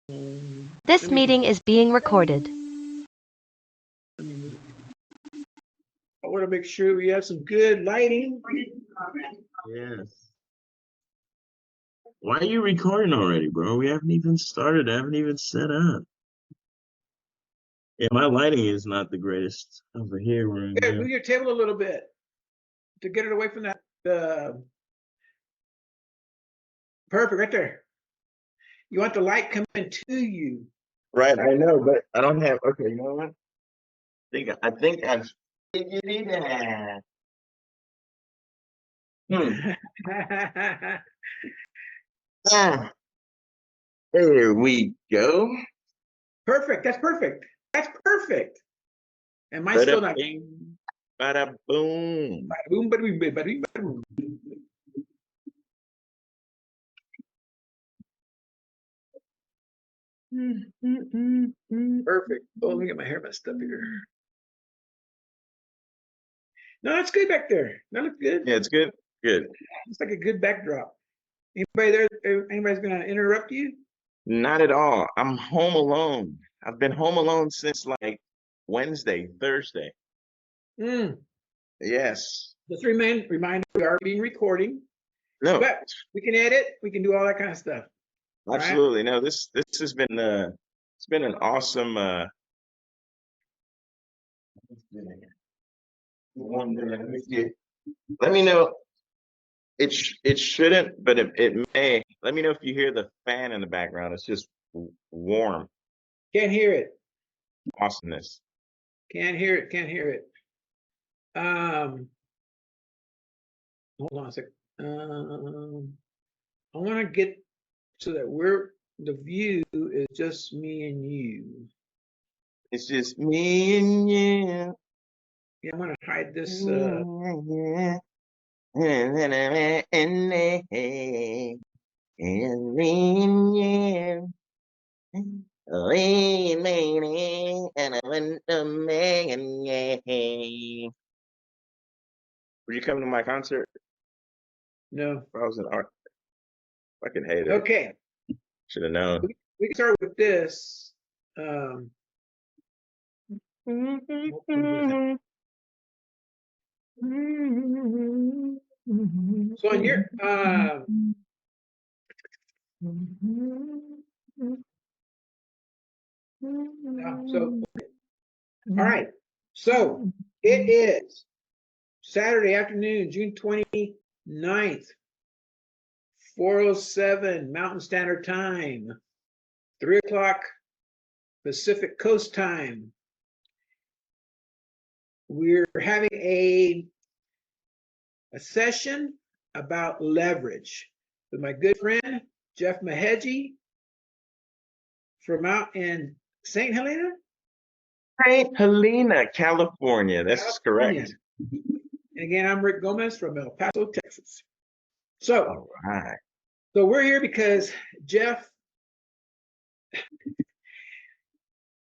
This meeting is being recorded. I want to make sure we have some good lighting. Yes. Why are you recording already, bro? We haven't even started. I haven't even set up. Yeah, my lighting is not the greatest over here. Where Yeah, move your table a little bit to get it away from that. Perfect, right there. You want the light coming to you. Right, I know, but I don't have. Okay, you know what? I think I've figured it out. Ah, there we go. Perfect. That's perfect. That's perfect. And mine's still not. Bada boom. Bada boom, bada boom, bada boom, bada boom. Perfect. Oh, let me get my hair messed up here. No, it's good back there. That looks good. Yeah, it's good. Good. It's like a good backdrop. Anybody there? Anybody's gonna interrupt you? Not at all. I'm home alone. I've been home alone since like Wednesday, Thursday. Yes. Just remind we are being recording. No. But we can edit. We can do all that kind of stuff. Absolutely. Right? No, this has been it's been an awesome let me know. It shouldn't, but it may. Let me know if you hear the fan in the background. It's just warm. Can't hear it. Awesomeness. Can't hear it. Can't hear it. Hold on a second. I want to get so that the view is just me and you. It's just me and you. Yeah, I'm gonna hide this. Would you come to my concert? No. I was an art. Fucking hate it. Okay. Should have known. We can start with this. So on your all right. So it is Saturday afternoon, June 29th, 4:07 Mountain Standard Time, 3 o'clock Pacific Coast Time. We're having a session about leverage with my good friend Jeff Maheji from out in St. Helena? St. Helena, California. That's correct. And again, I'm Rick Gomez from El Paso, Texas. So, all right. So we're here because Jeff,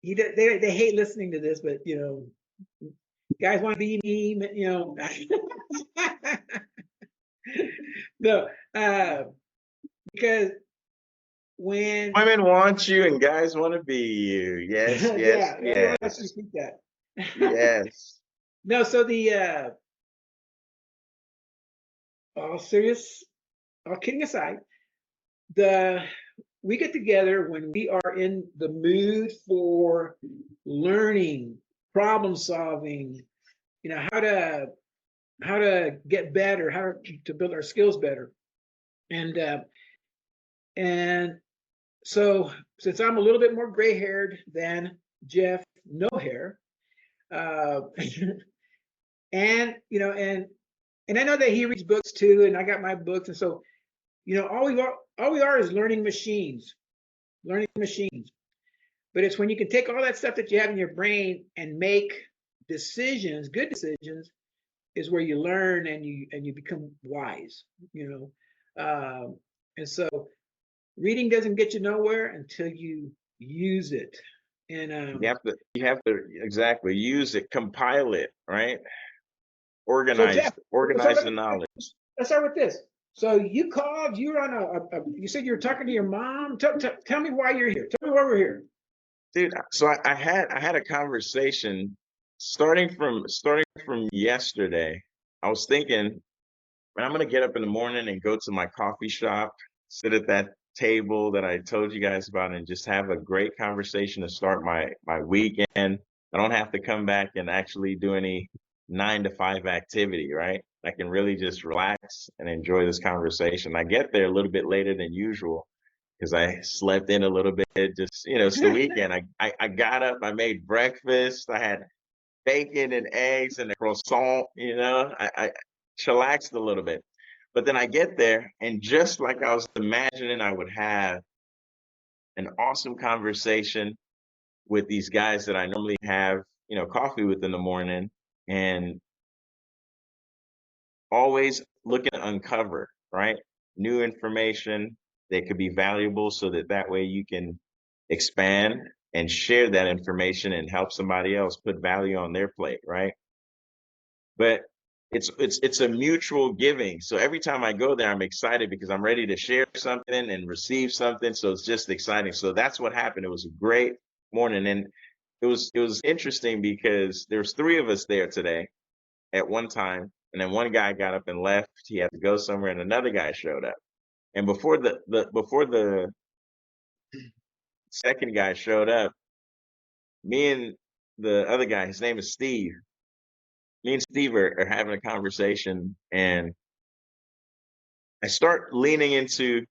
they hate listening to this, but you know, guys want to be me, you know. No, because when women want you and guys want to be you, yes, yes, yeah, yes. That. Yes. No, so the all kidding aside, we get together when we are in the mood for learning, problem solving, you know, how to get better, how to build our skills better. And so since I'm a little bit more gray haired than Jeff, no hair, and you know, and I know that he reads books too, and I got my books, and so you know, all we are is learning machines. But it's when you can take all that stuff that you have in your brain and make decisions, good decisions, is where you learn and you become wise, you know. And so reading doesn't get you nowhere until you use it. And you have to exactly use it, compile it, right? Organize the knowledge. Let's start with this. So you called, you were on you said you were talking to your mom. Tell me why you're here. Tell move over here. Dude, so I had a conversation starting from yesterday. I was thinking, man, I'm gonna get up in the morning and go to my coffee shop, sit at that table that I told you guys about, and just have a great conversation to start my weekend. I don't have to come back and actually do any 9 to 5 activity, right? I can really just relax and enjoy this conversation. I get there a little bit later than usual because I slept in a little bit. Just, it's the weekend. I got up, I made breakfast, I had bacon and eggs and a croissant, I chillaxed a little bit. But then I get there, and just like I was imagining I would have an awesome conversation with these guys that I normally have, coffee with in the morning, and always looking to uncover, right? New information that could be valuable so that way you can expand and share that information and help somebody else put value on their plate, right? But it's a mutual giving. So every time I go there, I'm excited because I'm ready to share something and receive something. So it's just exciting. So that's what happened. It was a great morning, and it was interesting because there's 3 of us there today at one time, and then one guy got up and left. He had to go somewhere, and another guy showed up. And before the second guy showed up, me and the other guy, his name is Steve. Me and Steve are having a conversation, and I start leaning into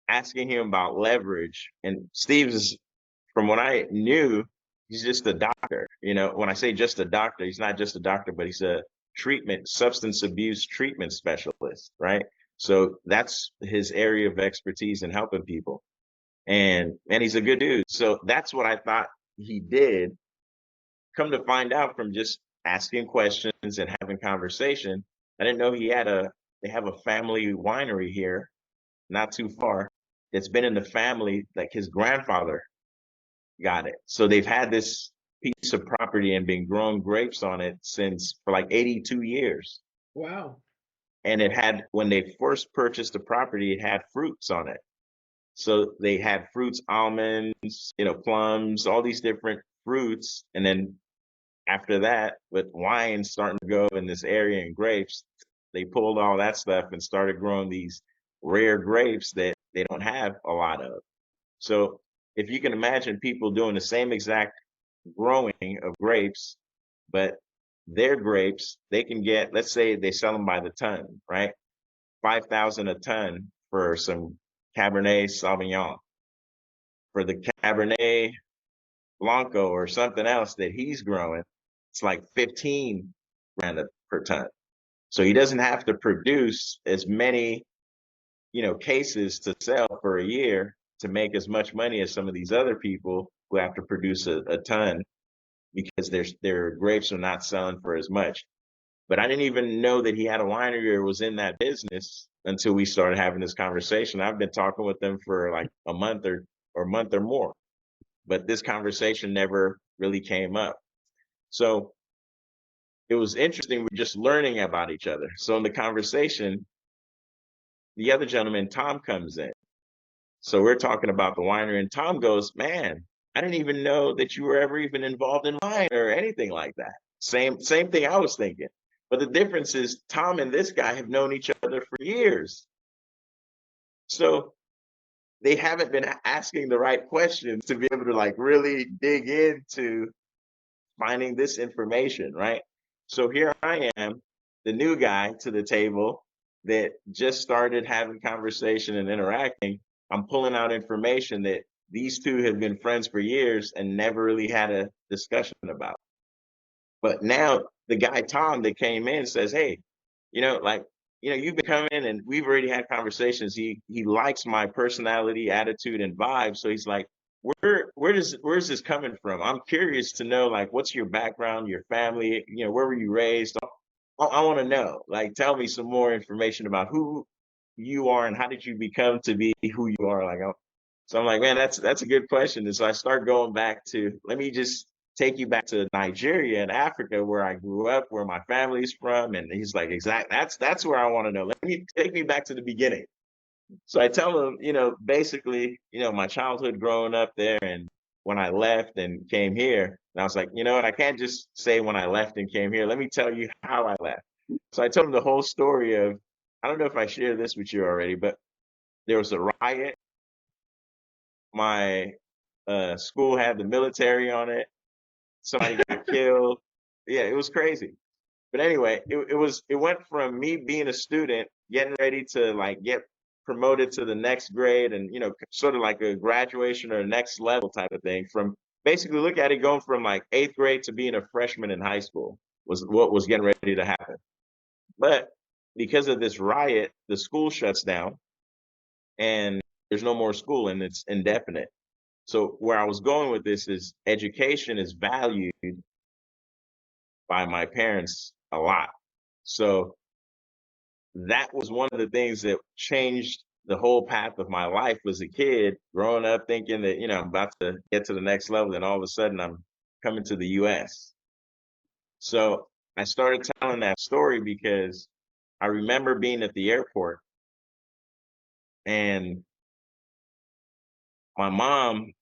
asking him about leverage. And Steve's, from what I knew, he's just a doctor. When I say just a doctor, he's not just a doctor, but he's a substance abuse treatment specialist, right? So that's his area of expertise in helping people. And he's a good dude. So that's what I thought he did. Come to find out from just asking questions and having conversation, I didn't know they have a family winery here, not too far. That's been in the family, like his grandfather got it. So they've had this piece of property and been growing grapes on it for like 82 years. Wow. And when they first purchased the property, it had fruits on it. So they had fruits, almonds, plums, all these different fruits. And then after that, with wine starting to go in this area and grapes, they pulled all that stuff and started growing these rare grapes that they don't have a lot of. So if you can imagine people doing the same exact growing of grapes, but their grapes, they can get, let's say they sell them by the ton, right? 5,000 a ton for some Cabernet Sauvignon. For the Cabernet Blanco or something else that he's growing, it's like 15 grand per ton. So he doesn't have to produce as many, cases to sell for a year to make as much money as some of these other people who have to produce a ton because their grapes are not selling for as much. But I didn't even know that he had a winery or was in that business until we started having this conversation. I've been talking with them for like a month or more, but this conversation never really came up. So it was interesting. We're just learning about each other. So in the conversation, the other gentleman, Tom, comes in. So we're talking about the winery, and Tom goes, "Man, I didn't even know that you were ever even involved in wine or anything like that." Same thing I was thinking. But the difference is Tom and this guy have known each other for years. So they haven't been asking the right questions to be able to like really dig into finding this information, right? So here I am, the new guy to the table that just started having conversation and interacting. I'm pulling out information that these two have been friends for years and never really had a discussion about. But now the guy, Tom, that came in says, "Hey, you've been coming in and we've already had conversations. He likes my personality, attitude, and vibe. So he's like, where's this coming from? I'm curious to know, like, what's your background, your family, where were you raised? I want to know, like, tell me some more information about who you are and how did you become to be who you are?" So I'm like, man, that's a good question. And so I start going back to, let me just take you back to Nigeria and Africa, where I grew up, where my family's from. And he's like, that's where I want to know. Take me back to the beginning. So I tell them, basically, my childhood growing up there and when I left and came here, and I was like, you know what, I can't just say when I left and came here. Let me tell you how I left. So I told them the whole story of, I don't know if I shared this with you already, but there was a riot. My school had the military on it. Somebody got killed. Yeah, it was crazy. But anyway, it went from me being a student, getting ready to like get promoted to the next grade and sort of like a graduation or next level type of thing, from basically look at it going from like eighth grade to being a freshman in high school was what was getting ready to happen. But because of this riot, the school shuts down and there's no more school and it's indefinite. So where I was going with this is education is valued by my parents a lot. So that was one of the things that changed the whole path of my life as a kid, growing up thinking that, I'm about to get to the next level, and all of a sudden I'm coming to the US. So I started telling that story because I remember being at the airport and my mom,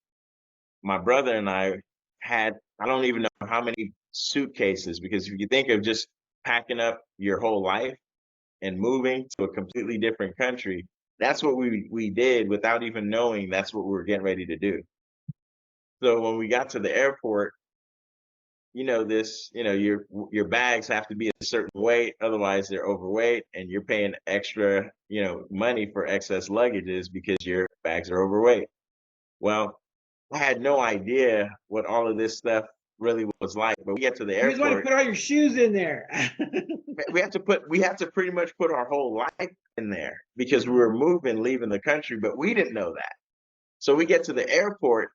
my brother, and I had, I don't even know how many suitcases, because if you think of just packing up your whole life and moving to a completely different country, that's what we did without even knowing that's what we were getting ready to do. So when we got to the airport, your bags have to be a certain weight, otherwise they're overweight, and you're paying extra, money for excess luggages because your bags are overweight. Well, I had no idea what all of this stuff really was like, but we get to the You just want to airport, put all your shoes in there. we have to pretty much put our whole life in there because we were moving, leaving the country, but we didn't know that. So we get to the airport,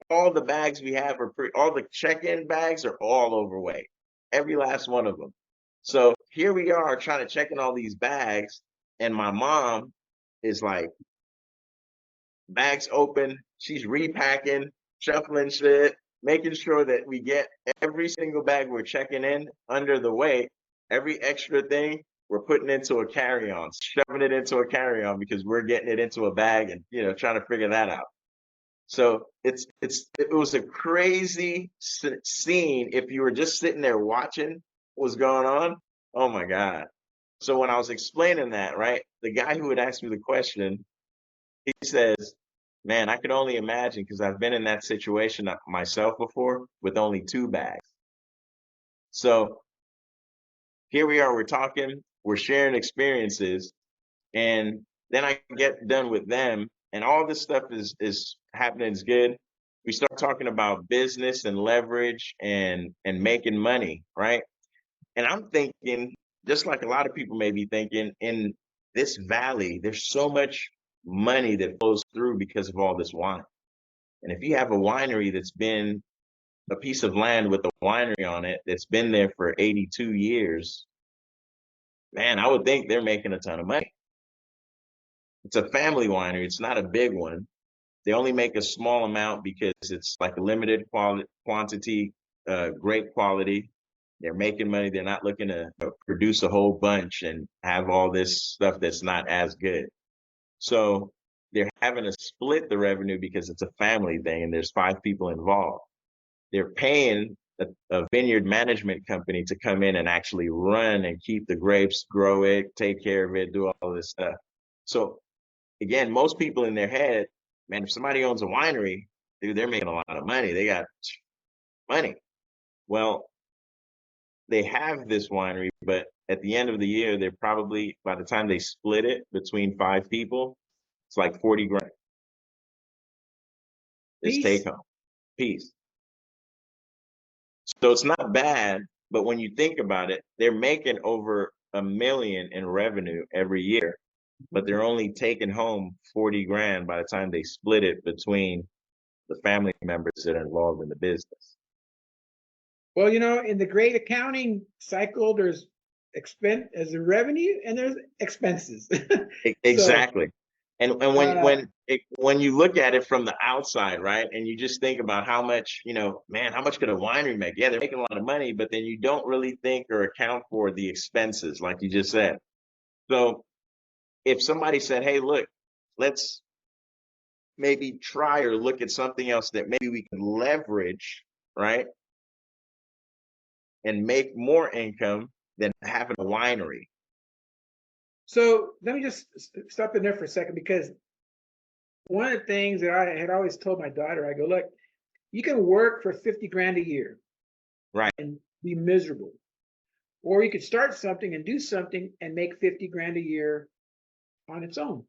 all the bags we have are all the check-in bags are all overweight, every last one of them. So here we are trying to check in all these bags, and my mom is like, bags open, she's repacking, shuffling shit, making sure that we get every single bag we're checking in under the weight, every extra thing we're putting into a carry-on, shoving it into a carry-on because we're getting it into a bag and trying to figure that out. So it was a crazy scene if you were just sitting there watching what was going on. Oh my God. So when I was explaining that, right, the guy who had asked me the question, he says, man, I could only imagine because I've been in that situation myself before with only two bags. So here we are, we're talking, we're sharing experiences, and then I get done with them, and all this stuff is happening is good. We start talking about business and leverage and making money, right? And I'm thinking, just like a lot of people may be thinking, in this valley, there's so much money that flows through because of all this wine. And if you have a winery that's been a piece of land with a winery on it that's been there for 82 years, man, I would think they're making a ton of money. It's a family winery. It's not a big one. They only make a small amount because it's like a limited quantity, great quality. They're making money. They're not looking to produce a whole bunch and have all this stuff that's not as good. So they're having to split the revenue because it's a family thing and there's 5 people involved. They're paying a vineyard management company to come in and actually run and keep the grapes, grow it, take care of it, do all this stuff. So again, most people in their head, man, if somebody owns a winery, dude, they're making a lot of money. They got money. Well, they have this winery, but at the end of the year, they're probably, by the time they split it between 5 people, it's like 40 grand. It's Peace. take home piece. So it's not bad, but when you think about it, they're making over $1 million in revenue every year, but they're only taking home 40 grand by the time they split it between the family members that are involved in the business. Well, in the great accounting cycle, there's expense as a revenue and there's expenses. Exactly. And Uh, when you look at it from the outside, right, and you just think about how much, man, how much could a winery make? Yeah, they're making a lot of money, but then you don't really think or account for the expenses, like you just said. So if somebody said, hey, look, let's maybe try or look at something else that maybe we can leverage, right? And make more income than having a winery. So let me just stop in there for a second, because one of the things that I had always told my daughter, I go, look, you can work for 50 grand a year Right. and be miserable. Or you could start something and do something and make 50 grand a year on its own.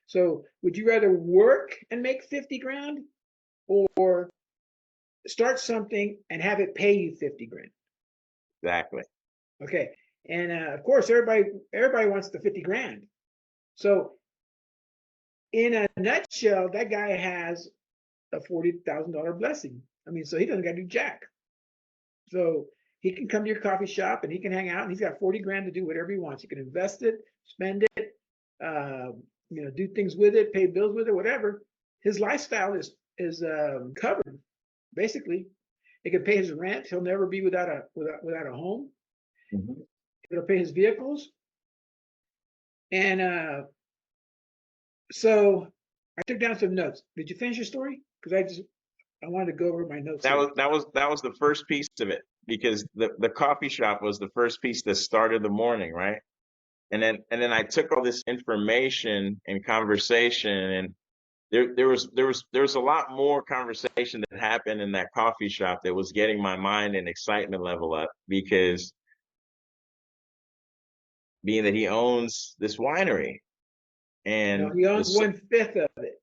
So would you rather work and make 50 grand, or start something and have it pay you 50 grand? Exactly. Okay. And of course, everybody wants the 50 grand. So in a nutshell, that guy has a $40,000 blessing. I mean, so he doesn't got to do jack. So he can come to your coffee shop and he can hang out, and he's got 40 grand to do whatever he wants. He can invest it, spend it, do things with it, pay bills with it, whatever. His lifestyle is covered, basically. He can pay his rent. He'll never be without a home. Mhm. It'll pay his vehicles. And so I took down some notes. Did you finish your story? Because I wanted to go over my notes That here. was the first piece of it, because the coffee shop was the first piece that started the morning, right? And then I took all this information and conversation, and there was a lot more conversation that happened in that coffee shop that was getting my mind and excitement level up, because being that he owns this winery, No, and he owns this 1/5 of it.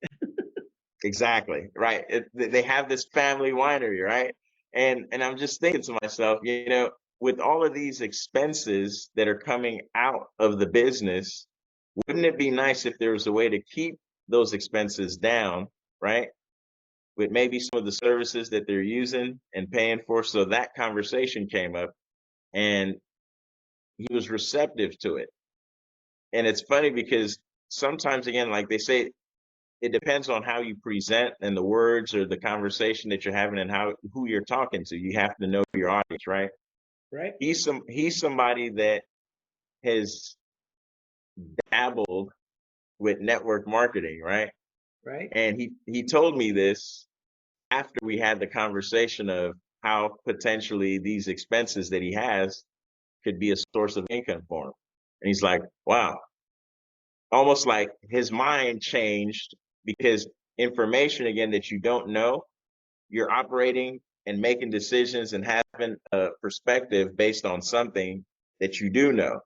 exactly right. They have this family winery, right? And I'm just thinking to myself, with all of these expenses that are coming out of the business, wouldn't it be nice if there was a way to keep those expenses down, right? With maybe some of the services that they're using and paying for. So that conversation came up, and he was receptive to it. And it's funny because sometimes, again, like they say, it depends on how you present and the words or the conversation that you're having and who you're talking to. You have to know your audience, right? Right? He's somebody that has dabbled with network marketing, right? Right? And he told me this after we had the conversation of how potentially these expenses that he has could be a source of income for him. And he's like, wow, almost like his mind changed, because information again that you don't know, you're operating and making decisions and having a perspective based on something that you do know.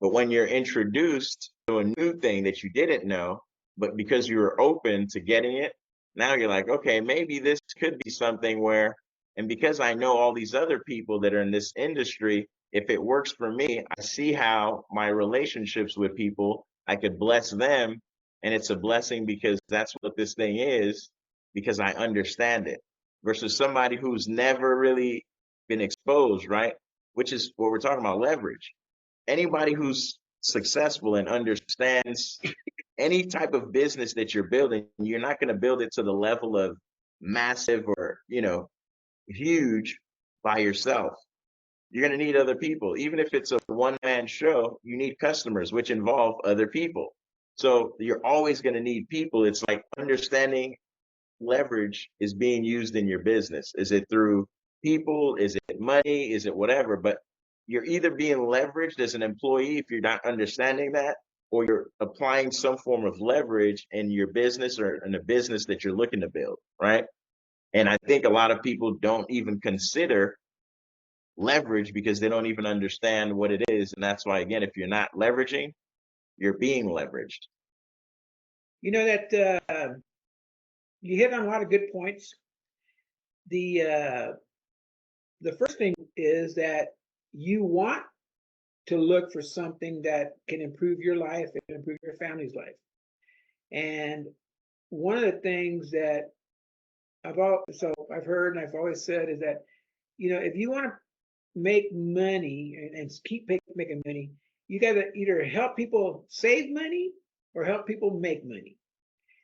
But when you're introduced to a new thing that you didn't know, but because you were open to getting it, now you're like, okay, maybe this could be something where, and because I know all these other people that are in this industry, if it works for me, I see how my relationships with people, I could bless them. And it's a blessing because that's what this thing is, because I understand it, versus somebody who's never really been exposed, right? Which is what we're talking about, leverage. Anybody who's successful and understands any type of business that you're building, you're not going to build it to the level of massive or, huge by yourself. You're going to need other people. Even if it's a one man show, you need customers, which involve other people. So you're always going to need people. It's like understanding leverage is being used in your business. Is it through people? Is it money? Is it whatever? But you're either being leveraged as an employee if you're not understanding that, or you're applying some form of leverage in your business or in a business that you're looking to build, right? And I think a lot of people don't even consider leverage because they don't even understand what it is. And that's why, again, if you're not leveraging, you're being leveraged. You know that you hit on a lot of good points. The the first thing is that you want to look for something that can improve your life and improve your family's life. And one of the things that I've heard and I've always said is that, if you want to make money and keep making money, you got to either help people save money or help people make money.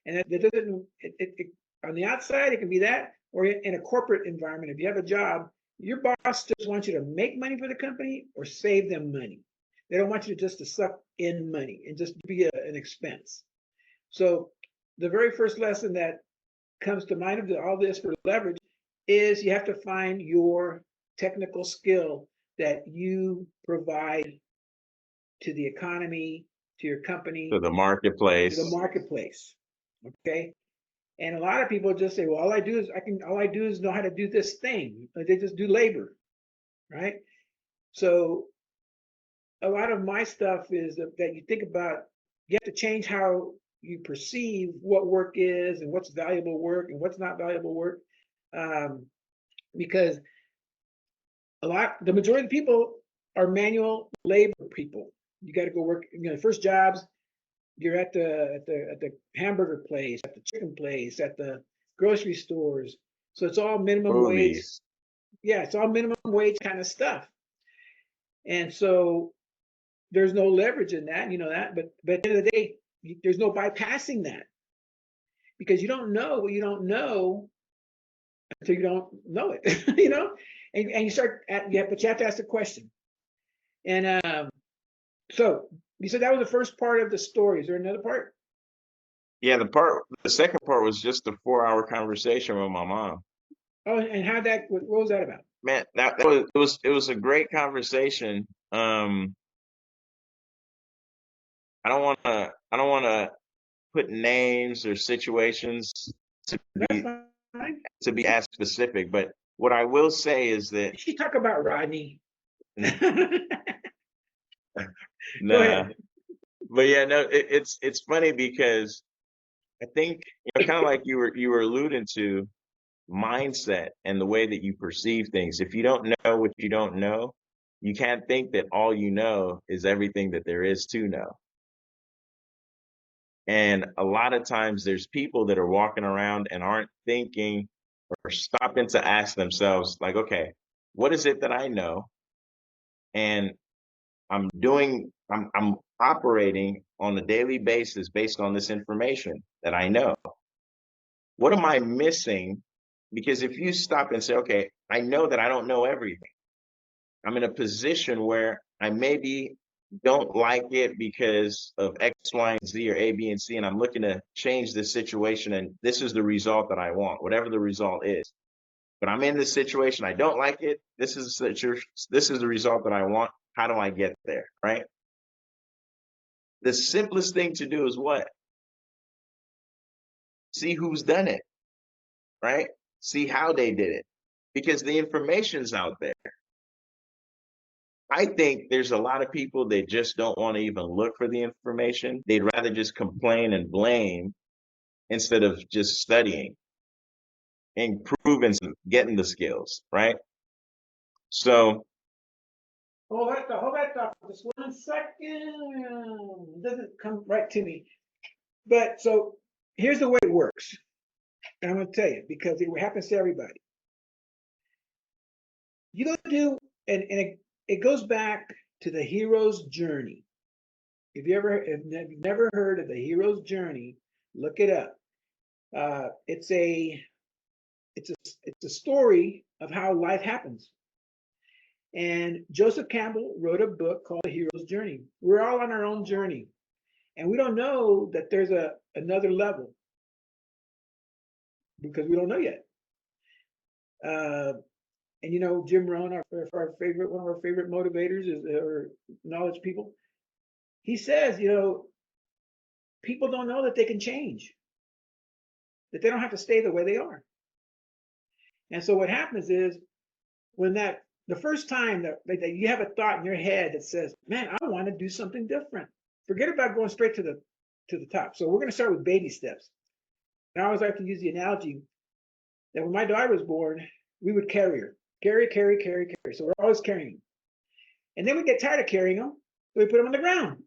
And that doesn't, on the outside, it can be that, or in a corporate environment, if you have a job, your boss just wants you to make money for the company or save them money. They don't want you just to suck in money and just be an expense. So the very first lesson that comes to mind of all this for leverage is you have to find your technical skill that you provide to the economy, to your company, To the to the marketplace. marketplace. Okay. And a lot of people just say, well, all I do is know how to do this thing. They just do labor, right? So a lot of my stuff is that you think about, you have to change how you perceive what work is and what's valuable work and what's not valuable work. Because the majority of people are manual labor people. You got to go work, first jobs, you're at the hamburger place, at the chicken place, at the grocery stores. So it's all minimum wage. Movies. Yeah, it's all minimum wage kind of stuff. And so there's no leverage in that, you know that. But at the end of the day, there's no bypassing that, because you don't know what you don't know until you don't know it, and you start at, yeah, but you have to ask the question. And so you said that was the first part of the story. Is there another part? Yeah, the second part was just a 4-hour conversation with my mom. Oh, and what was that about? Man, that was a great conversation. I don't wanna put names or situations to That's be fine. as specific, but what I will say is that Did she talk about Rodney? Go nah, ahead. but yeah, no, it's funny because I think, kind of like you were alluding to, mindset and the way that you perceive things. If you don't know what you don't know, you can't think that all you know is everything that there is to know. And a lot of times there's people that are walking around and aren't thinking or stopping to ask themselves, like, okay, what is it that I know? And I'm operating on a daily basis based on this information that I know. What am I missing? Because if you stop and say, okay, I know that I don't know everything. I'm in a position where I maybe don't like it because of X, Y, and Z, or A, B, and C, and I'm looking to change this situation, and this is the result that I want, whatever the result is. But I'm in this situation, I don't like it. This is the result that I want. How do I get there? Right? The simplest thing to do is what? See who's done it, right? See how they did it. Because the information's out there. I think there's a lot of people that just don't want to even look for the information. They'd rather just complain and blame instead of just studying, improving, getting the skills, right? So, Hold that thought for just 1 second. It doesn't come right to me. But so here's the way it works. And I'm going to tell you, because it happens to everybody. You don't do, and it goes back to the hero's journey. If you've never heard of the hero's journey, look it up. It's a story of how life happens. And Joseph Campbell wrote a book called The Hero's Journey. We're all on our own journey, and we don't know that there's another level because we don't know yet. And Jim Rohn, one of our favorite motivators or knowledge people. He says, people don't know that they can change, that they don't have to stay the way they are. And so what happens is when the first time that you have a thought in your head that says, man, I want to do something different. Forget about going straight to the top. So we're going to start with baby steps. And I always like to use the analogy that when my daughter was born, we would carry her. Carry. So we're always carrying. And then we get tired of carrying them, so we put them on the ground.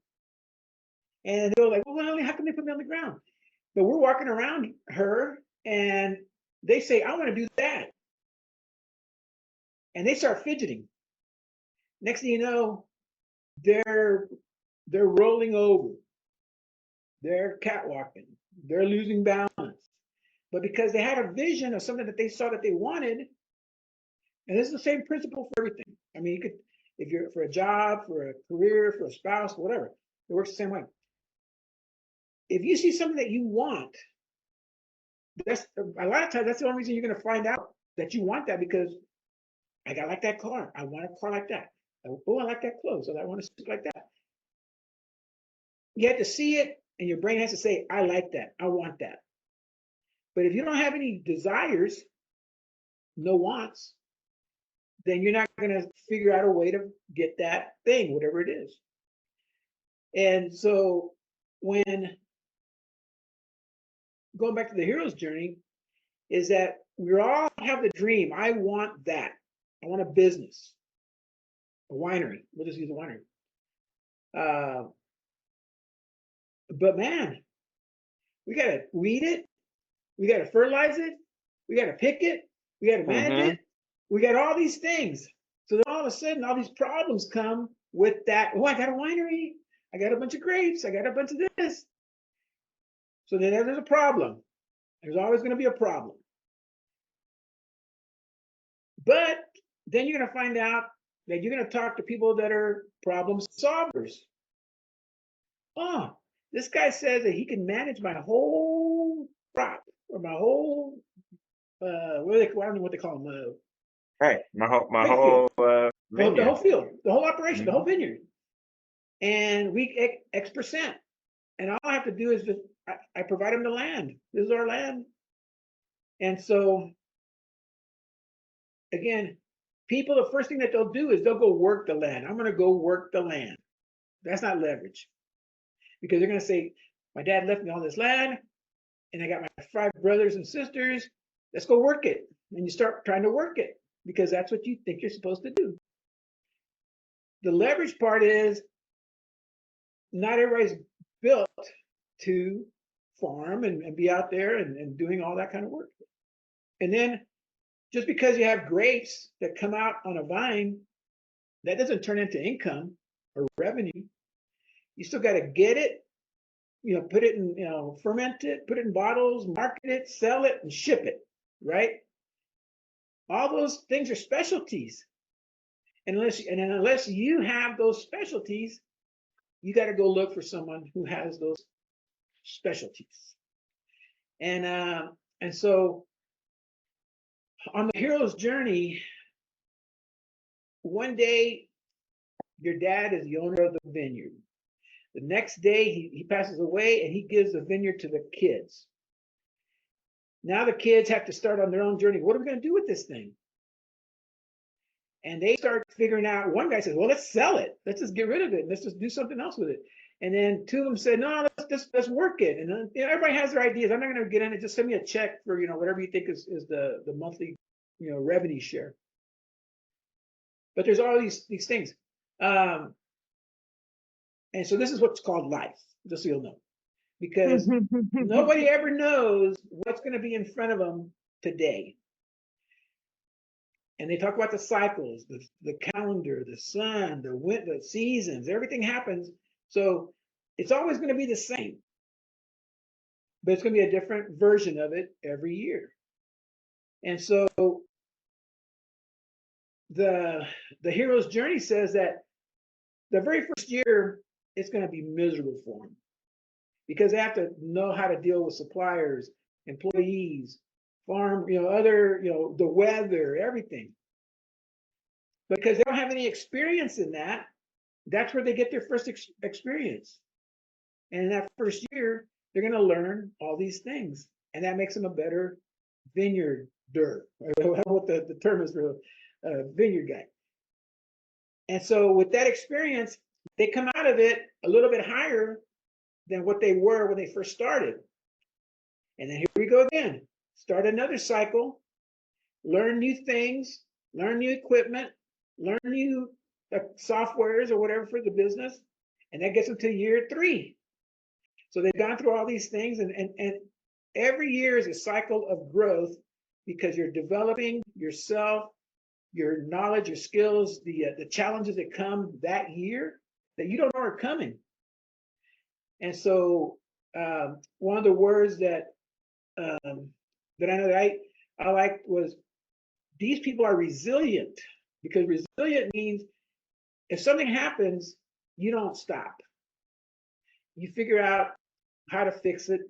And they were like, well, how can they put me on the ground? But we're walking around her, and they say, I want to do that. And they start fidgeting. Next thing you know, they're rolling over. They're catwalking. They're losing balance. But because they had a vision of something that they saw that they wanted, and this is the same principle for everything. I mean, you could, if you're for a job, for a career, for a spouse, whatever, it works the same way. if you see something that you want, that's a lot of times that's the only reason you're going to find out that you want that, because I got like that car. I want a car like that. Oh, I like that clothes. So I want to speak like that. You have to see it, and your brain has to say, I like that. I want that. But if you don't have any desires, no wants, then you're not going to figure out a way to get that thing, whatever it is. And so when going back to the hero's journey, is that we all have the dream. I want that. I want a business, a winery. We'll just use a winery. But man, we got to weed it. We got to fertilize it. We got to pick it. We got to manage it. We got all these things. So then all of a sudden, all these problems come with that. Oh, I got a winery. I got a bunch of grapes. I got a bunch of this. So then there's a problem. There's always going to be a problem. But then you're going to find out that you're going to talk to people that are problem solvers. Oh, this guy says that he can manage my whole crop or my whole, I don't know what they call them. Right, my whole vineyard. The whole field, the whole operation, the whole vineyard. And we X%. And all I have to do is just, I provide them the land. This is our land. And so, again, people, the first thing that they'll do is they'll go work the land. I'm going to go work the land. That's not leverage. Because they're going to say, my dad left me all this land, and I got my 5 brothers and sisters. Let's go work it. And you start trying to work it because that's what you think you're supposed to do. The leverage part is not everybody's built to farm and be out there and doing all that kind of work. And then just because you have grapes that come out on a vine, that doesn't turn into income or revenue. You still got to get it, put it in, ferment it, put it in bottles, market it, sell it, and ship it, right? All those things are specialties. And unless you have those specialties, you got to go look for someone who has those specialties. And so on the hero's journey, one day your dad is the owner of the vineyard. The next day he passes away and he gives the vineyard to the kids. Now the kids have to start on their own journey. What are we going to do with this thing? And they start figuring out. One guy says, well, let's sell it. Let's just get rid of it. Let's just do something else with it. And then 2 of them said, no, let's work it. And then, everybody has their ideas. I'm not going to get in it. Just send me a check for, whatever you think is the monthly, revenue share. But there's all these things. And so this is what's called life, just so you'll know. Because nobody ever knows what's going to be in front of them today. And they talk about the cycles, the calendar, the sun, the wind, the seasons, everything happens. So it's always going to be the same. But it's going to be a different version of it every year. And so the hero's journey says that the very first year, it's going to be miserable for them. Because they have to know how to deal with suppliers, employees, farm, other, the weather, everything. Because they don't have any experience in that, that's where they get their first experience. And in that first year, they're going to learn all these things. And that makes them a better vineyarder. What the term is for a vineyard guy. And so with that experience, they come out of it a little bit higher than what they were when they first started. And then here we go again. Start another cycle, learn new things, learn new equipment, learn new softwares or whatever for the business. And that gets them to year 3. So they've gone through all these things, and every year is a cycle of growth because you're developing yourself, your knowledge, your skills, the challenges that come that year that you don't know are coming. And so one of the words that I know that I liked was, these people are resilient, because resilient means if something happens, you don't stop. You figure out how to fix it.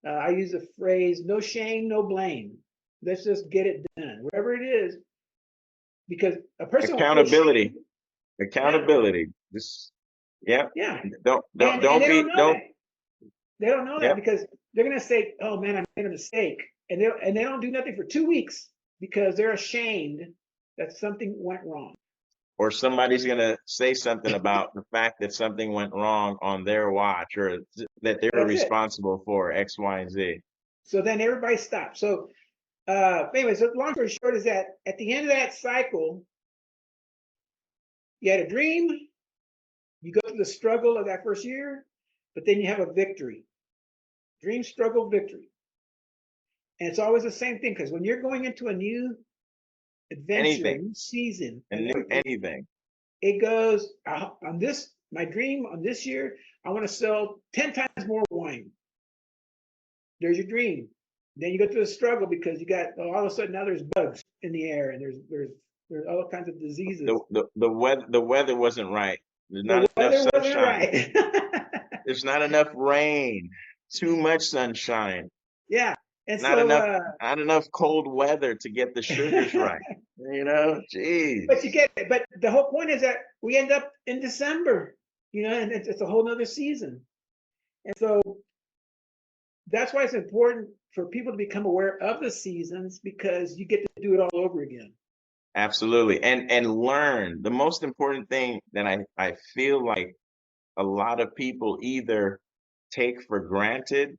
I use the phrase, no shame, no blame. Let's just get it done, wherever it is, because a person will feel Accountability. shame. Accountability. This, yeah. Yeah, Don't and don't they be don't know don't. that. They don't know Yeah. that because they're gonna say, "Oh man, I made a mistake," and they don't do nothing for 2 weeks because they're ashamed that something went wrong. Or somebody's gonna say something about the fact that something went wrong on their watch, or that they were That's it. responsible for X, Y, and Z. So then everybody stops. So anyway, so long story short is that at the end of that cycle, you had a dream, you go through the struggle of that first year, but then you have a victory. Dream, struggle, victory. And it's always the same thing because when you're going into a new adventure, a Anything new season, and new anything. it goes on this, my dream on this year, I want to sell 10 times more wine. There's your dream. Then you go through the struggle because you got all of a sudden now there's bugs in the air and there's all kinds of diseases. The weather wasn't right. There's The not weather enough wasn't sunshine. right. There's not enough rain. Too much sunshine. Yeah. And Not so enough cold weather to get the sugars right. You know, geez. but you get it. But the whole point is that we end up in December, and it's a whole nother season. And so that's why it's important for people to become aware of the seasons because you get to do it all over again. Absolutely. And learn. The most important thing that I feel like a lot of people either take for granted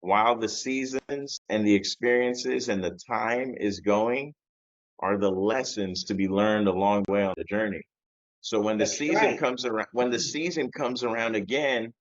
while the seasons and the experiences and the time is going are the lessons to be learned along the way on the journey. So when the That's season right. comes around, again,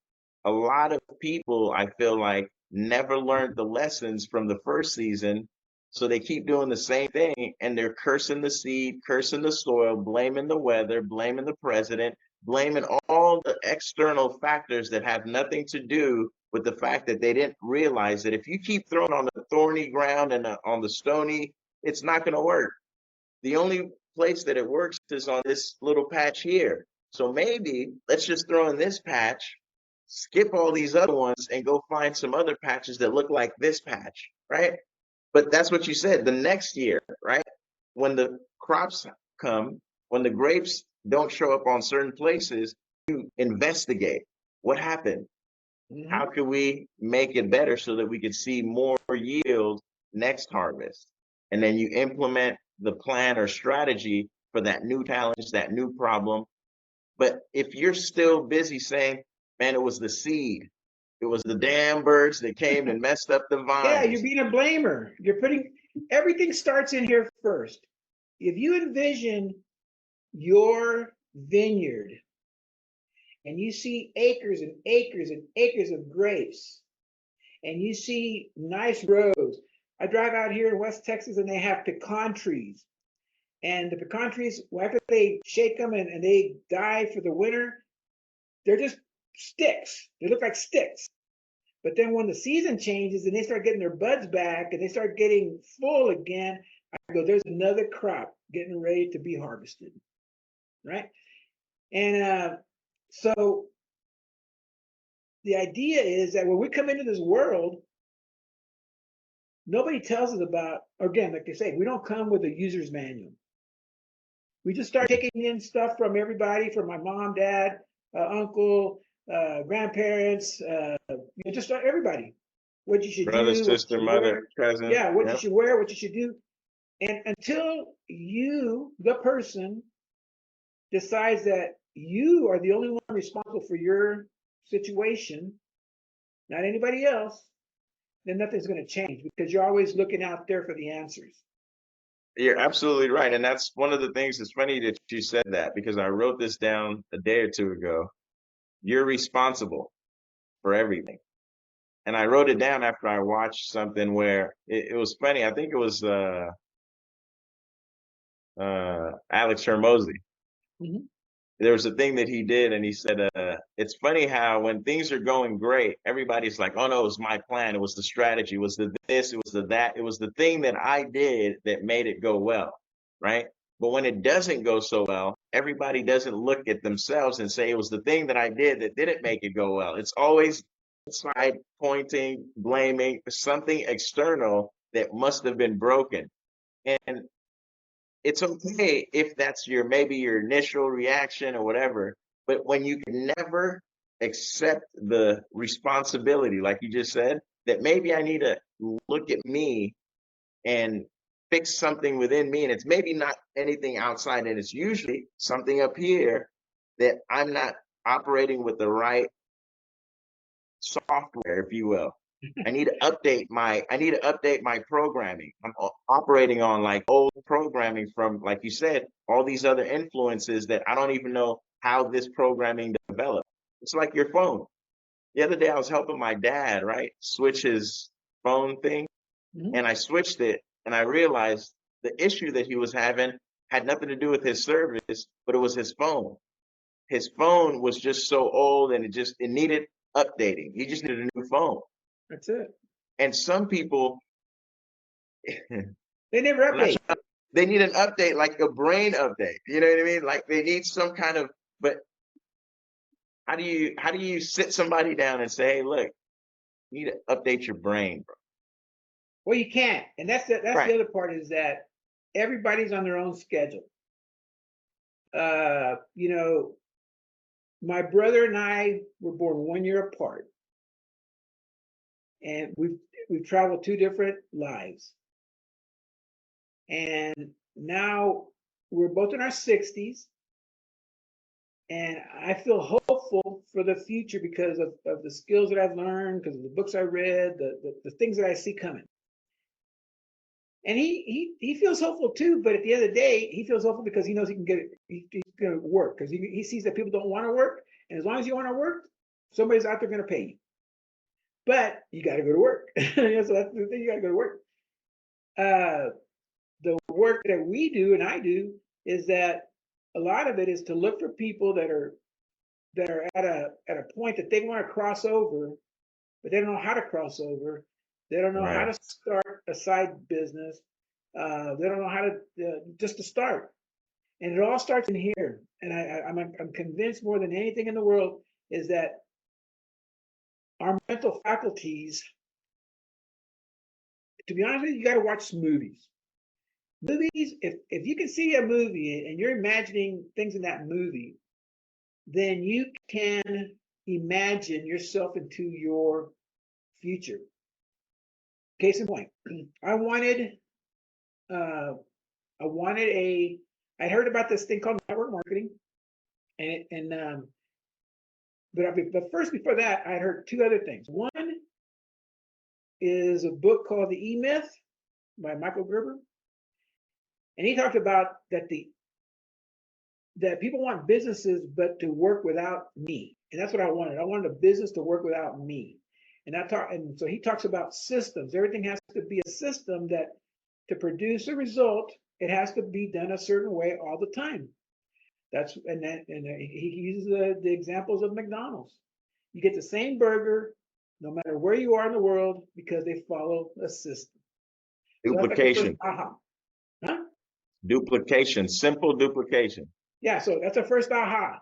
a lot of people, I feel like, never learned the lessons from the first season. So they keep doing the same thing and they're cursing the seed, cursing the soil, blaming the weather, blaming the president, blaming all the external factors that have nothing to do with the fact that they didn't realize that if you keep throwing on the thorny ground and on the stony, it's not going to work. The only place that it works is on this little patch here. So maybe let's just throw in this patch, skip all these other ones, and go find some other patches that look like this patch, right? But that's what you said, the next year, right? When the crops come, when the grapes don't show up on certain places, you investigate what happened. How can we make it better so that we could see more yield next harvest? And then you implement the plan or strategy for that new challenge, that new problem. But if you're still busy saying, man, it was the seed, it was the damn birds that came and messed up the Yeah, you're vines. being a blamer. You're putting everything starts in here first. If you envision your vineyard and you see acres and acres and acres of grapes and you see nice rows. I drive out here in West Texas and they have pecan trees. And the pecan trees, after they shake them and they die for the winter, they're just sticks. They look like sticks. But then when the season changes and they start getting their buds back and they start getting full again, I go, there's another crop getting ready to be harvested, right? And so the idea is that when we come into this world, nobody tells us about, again, like they say, we don't come with a user's manual. We just start taking in stuff from everybody, from my mom, dad, uncle, grandparents, just everybody. What you should Brother, do, what you sister, should mother, wear. cousin. Yeah, what you Yep. should wear, what you should do. And until you, the person, decides that you are the only one responsible for your situation, not anybody else, then nothing's going to change because you're always looking out there for the answers. You're absolutely right. And that's one of the things that's funny that you said that because I wrote this down a day or two ago. You're responsible for everything. And I wrote it down after I watched something where it was funny. I think it was Alex Hermosi. Mm-hmm. There was a thing that he did, and he said, "It's funny how when things are going great, everybody's like, oh no, it was my plan, it was the strategy, it was the this, it was the that, it was the thing that I did that made it go well, right? But when it doesn't go so well, everybody doesn't look at themselves and say it was the thing that I did that didn't make it go well. It's always outside pointing, blaming, something external that must have been broken. And it's okay if that's your maybe your initial reaction or whatever, but when you can never accept the responsibility, like you just said, that maybe I need to look at me and fix something within me, and it's maybe not anything outside, and it's usually something up here that I'm not operating with the right software, if you will. I need to update my programming. I'm operating on like old programming from, like you said, all these other influences that I don't even know how this programming developed. It's like your phone. The other day I was helping my dad, right, switch his phone thing, Mhm. and I switched it, and I realized the issue that he was having had nothing to do with his service, but it was his phone. His phone was just so old, and it needed updating. He just needed a new phone. That's it. And some people, They never I'm not update. sure, they need an update, like a brain update. You know what I mean? Like they need some kind of, but how do you sit somebody down and say, hey, look, you need to update your brain, bro? Well, you can't, and that's Right. the other part is that everybody's on their own schedule. You know, my brother and I were born 1 year apart, and we've traveled two different lives, and now we're both in our 60s, and I feel hopeful for the future because of the skills that I've learned, because of the books I read, the things that I see coming. And he feels hopeful too, but at the end of the day, he feels hopeful because he knows he can get it. He's going to work because he sees that people don't want to work, and as long as you want to work, somebody's out there going to pay you. But you got to go to work. So that's the thing. You got to go to work. The work that we do and I do is that a lot of it is to look for people that are at a point that they want to cross over, but they don't know how to cross over. They don't know how Right. to start a side business. They don't know how to just to start. And it all starts in here. And I'm convinced more than anything in the world is that our mental faculties, to be honest with you, you got to watch movies. Movies, if you can see a movie and you're imagining things in that movie, then you can imagine yourself into your future. Case in point, I wanted uh, I heard about this thing called network marketing, and but first before that, I heard two other things. One is a book called The E Myth by Michael Gerber, and he talked about that people want businesses but to work without me, and that's what I wanted. I wanted a business to work without me, and so he talks about systems. Everything has to be a system that to produce a result, it has to be done a certain way all the time. He uses the examples of McDonald's. You get the same burger no matter where you are in the world because they follow a system. So that's like the first Duplication, aha. Huh? duplication, simple duplication. Yeah, so that's the first aha.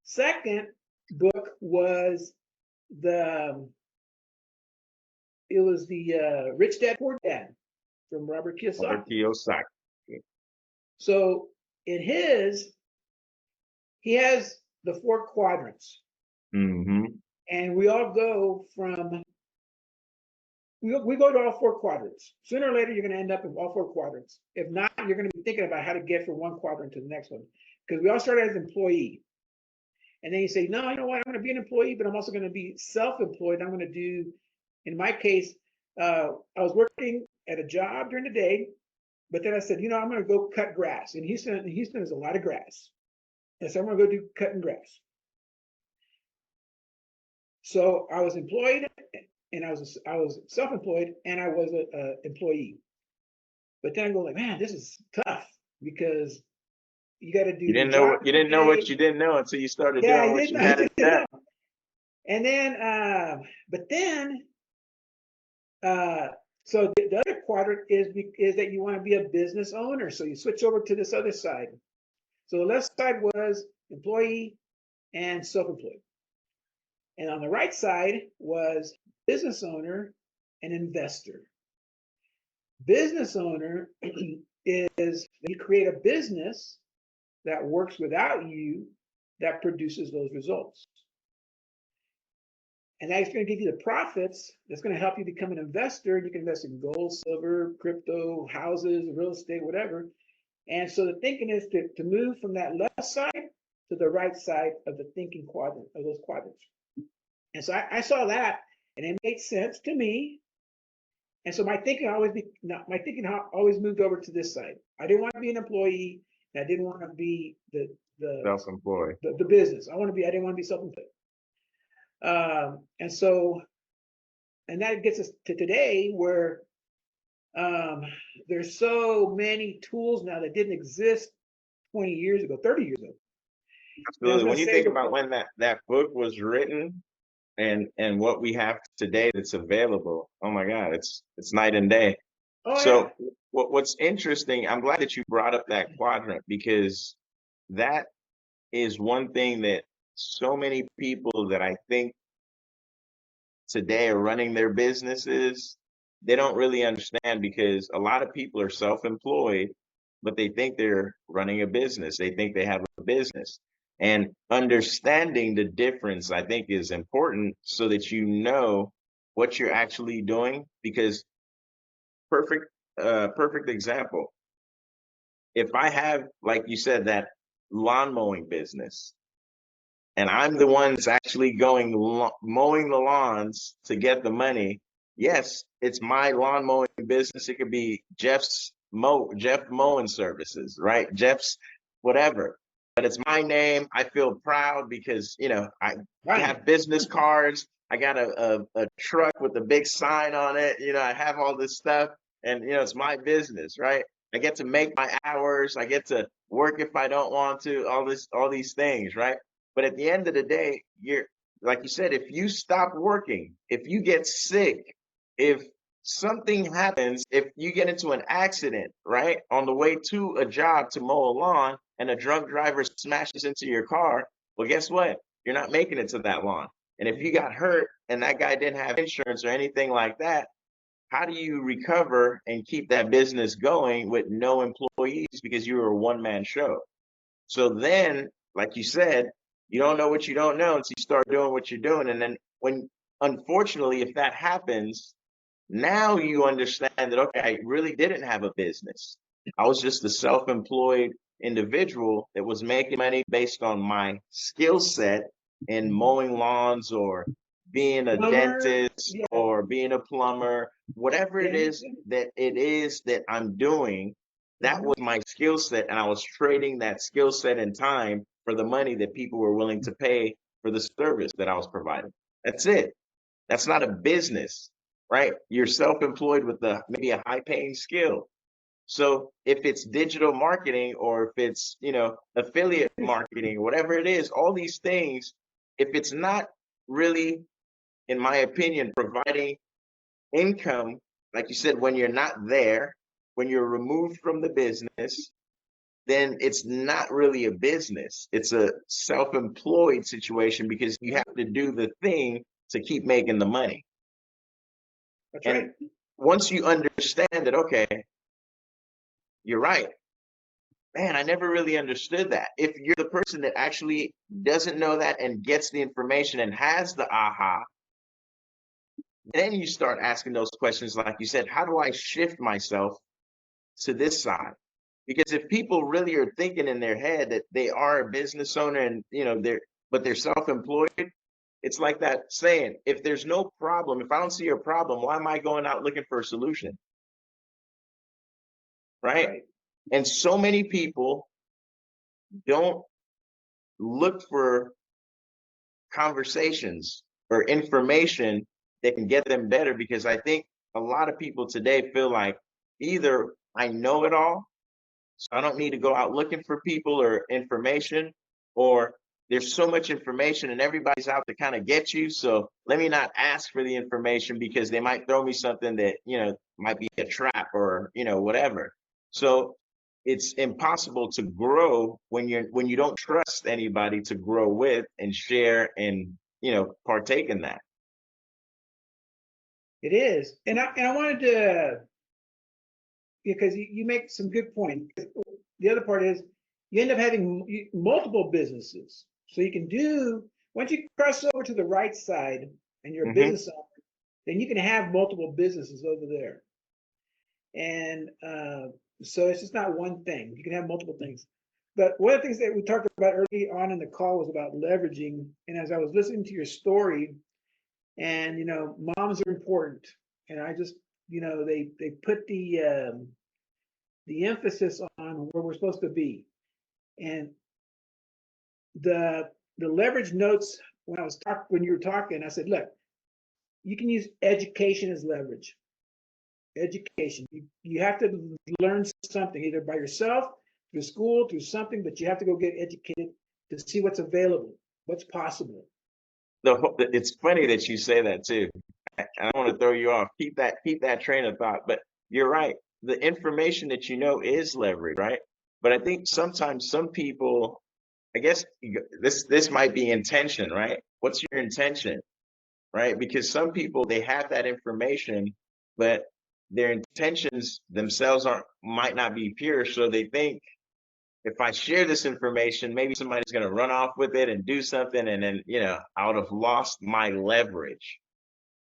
Second book was the it was the Rich Dad Poor Dad from Robert Robert Kiyosaki. Kiyosaki. So in his, he has the four quadrants, Mm-hmm. and we all go from we go to all four quadrants. Sooner or later, you're going to end up in all four quadrants. If not, you're going to be thinking about how to get from one quadrant to the next one. Because we all started as employee. And then you say, no, you know what? I'm going to be an employee, but I'm also going to be self-employed. I'm going to do, in my case, I was working at a job during the day, but then I said, I'm going to go cut grass. In Houston, there's a lot of grass. And so I'm going to go do cutting grass. So I was employed, and I was self-employed, and I was an employee. But then I go like, man, this is tough because you got to do You your didn't know job what you every didn't know what day. you didn't know until you started Yeah, doing I what didn't. you I had to didn't do. know. And then, but then, so the other quadrant is that you want to be a business owner. So you switch over to this other side. So the left side was employee and self-employed. And on the right side was business owner and investor. Business owner is you create a business that works without you that produces those results. And that's going to give you the profits. That's going to help you become an investor. You can invest in gold, silver, crypto, houses, real estate, whatever. And so the thinking is to move from that left side to the right side of the thinking quadrant, of those quadrants. And so I saw that, and it made sense to me. And so my thinking always moved over to this side. I didn't want to be an employee, and I didn't want to be the Self-employed. the business. I didn't want to be self-employed. And so, and that gets us to today where there's so many tools now that didn't exist 20 years ago, 30 years ago. Absolutely. When you think about when that book was written and what we have today that's available, oh my God, it's night and day. Oh, So yeah. what's interesting, I'm glad that you brought up that quadrant, because that is one thing that so many people that I think today are running their businesses, they don't really understand, because a lot of people are self-employed, but they think they're running a business. They think they have a business. And understanding the difference, I think, is important so that you know what you're actually doing. Because perfect example. If I have, like you said, that lawn mowing business, and I'm the one that's actually going mowing the lawns to get the money, yes, it's my lawn mowing business. It could be Jeff Mowing Services, right? Jeff's whatever. But it's my name. I feel proud because, I have business cards. I got a truck with a big sign on it. I have all this stuff, and, it's my business, right? I get to make my hours. I get to work if I don't want to, all these things, right? But at the end of the day, you're, like you said, if you stop working, if you get sick, if something happens, if you get into an accident, right, on the way to a job to mow a lawn, and a drunk driver smashes into your car, well, guess what? You're not making it to that lawn. And if you got hurt and that guy didn't have insurance or anything like that, how do you recover and keep that business going with no employees, because you were a one-man show? So then, like you said, you don't know what you don't know until you start doing what you're doing. And then unfortunately, if that happens, now you understand that, okay, I really didn't have a business. I was just a self-employed individual that was making money based on my skill set in mowing lawns, or being a dentist, or being a plumber, whatever it is that I'm doing. That was my skill set, and I was trading that skill set and time for the money that people were willing to pay for the service that I was providing. That's it. That's not a business, right? You're self-employed with maybe a high-paying skill. So if it's digital marketing, or if it's, affiliate marketing, whatever it is, all these things, if it's not really, in my opinion, providing income, like you said, when you're not there, when you're removed from the business, then it's not really a business. It's a self-employed situation, because you have to do the thing to keep making the money. That's and right. Once you understand that, okay, you're right. Man, I never really understood that. If you're the person that actually doesn't know that and gets the information and has the aha, then you start asking those questions, like you said, how do I shift myself to this side? Because if people really are thinking in their head that they are a business owner, and they're self-employed, it's like that saying, if there's no problem, if I don't see a problem, why am I going out looking for a solution? Right? And so many people don't look for conversations or information that can get them better, because I think a lot of people today feel like, either I know it all, so I don't need to go out looking for people or information, or there's so much information and everybody's out to kind of get you, so let me not ask for the information, because they might throw me something that, might be a trap, or, whatever. So it's impossible to grow when you don't trust anybody to grow with and share and partake in that. It is. And I wanted to, because you make some good points. The other part is you end up having multiple businesses. So you can do, once you cross over to the right side and you're a business owner, then you can have multiple businesses over there. And so it's just not one thing. You can have multiple things. But one of the things that we talked about early on in the call was about leveraging. And as I was listening to your story, and moms are important, and I just they put the emphasis on where we're supposed to be, and the leverage notes when you were talking, I said, look, you can use education as leverage. Education, you have to learn something either by yourself, through school, through something, but you have to go get educated to see what's available, what's possible. It's funny that you say that too. I don't want to throw you off. Keep that train of thought. But you're right. The information that is leverage, right? But I think sometimes some people, I guess this might be intention, right? What's your intention, right? Because some people, they have that information, but their intentions themselves might not be pure. So they think, if I share this information, maybe somebody's going to run off with it and do something. And then, I would have lost my leverage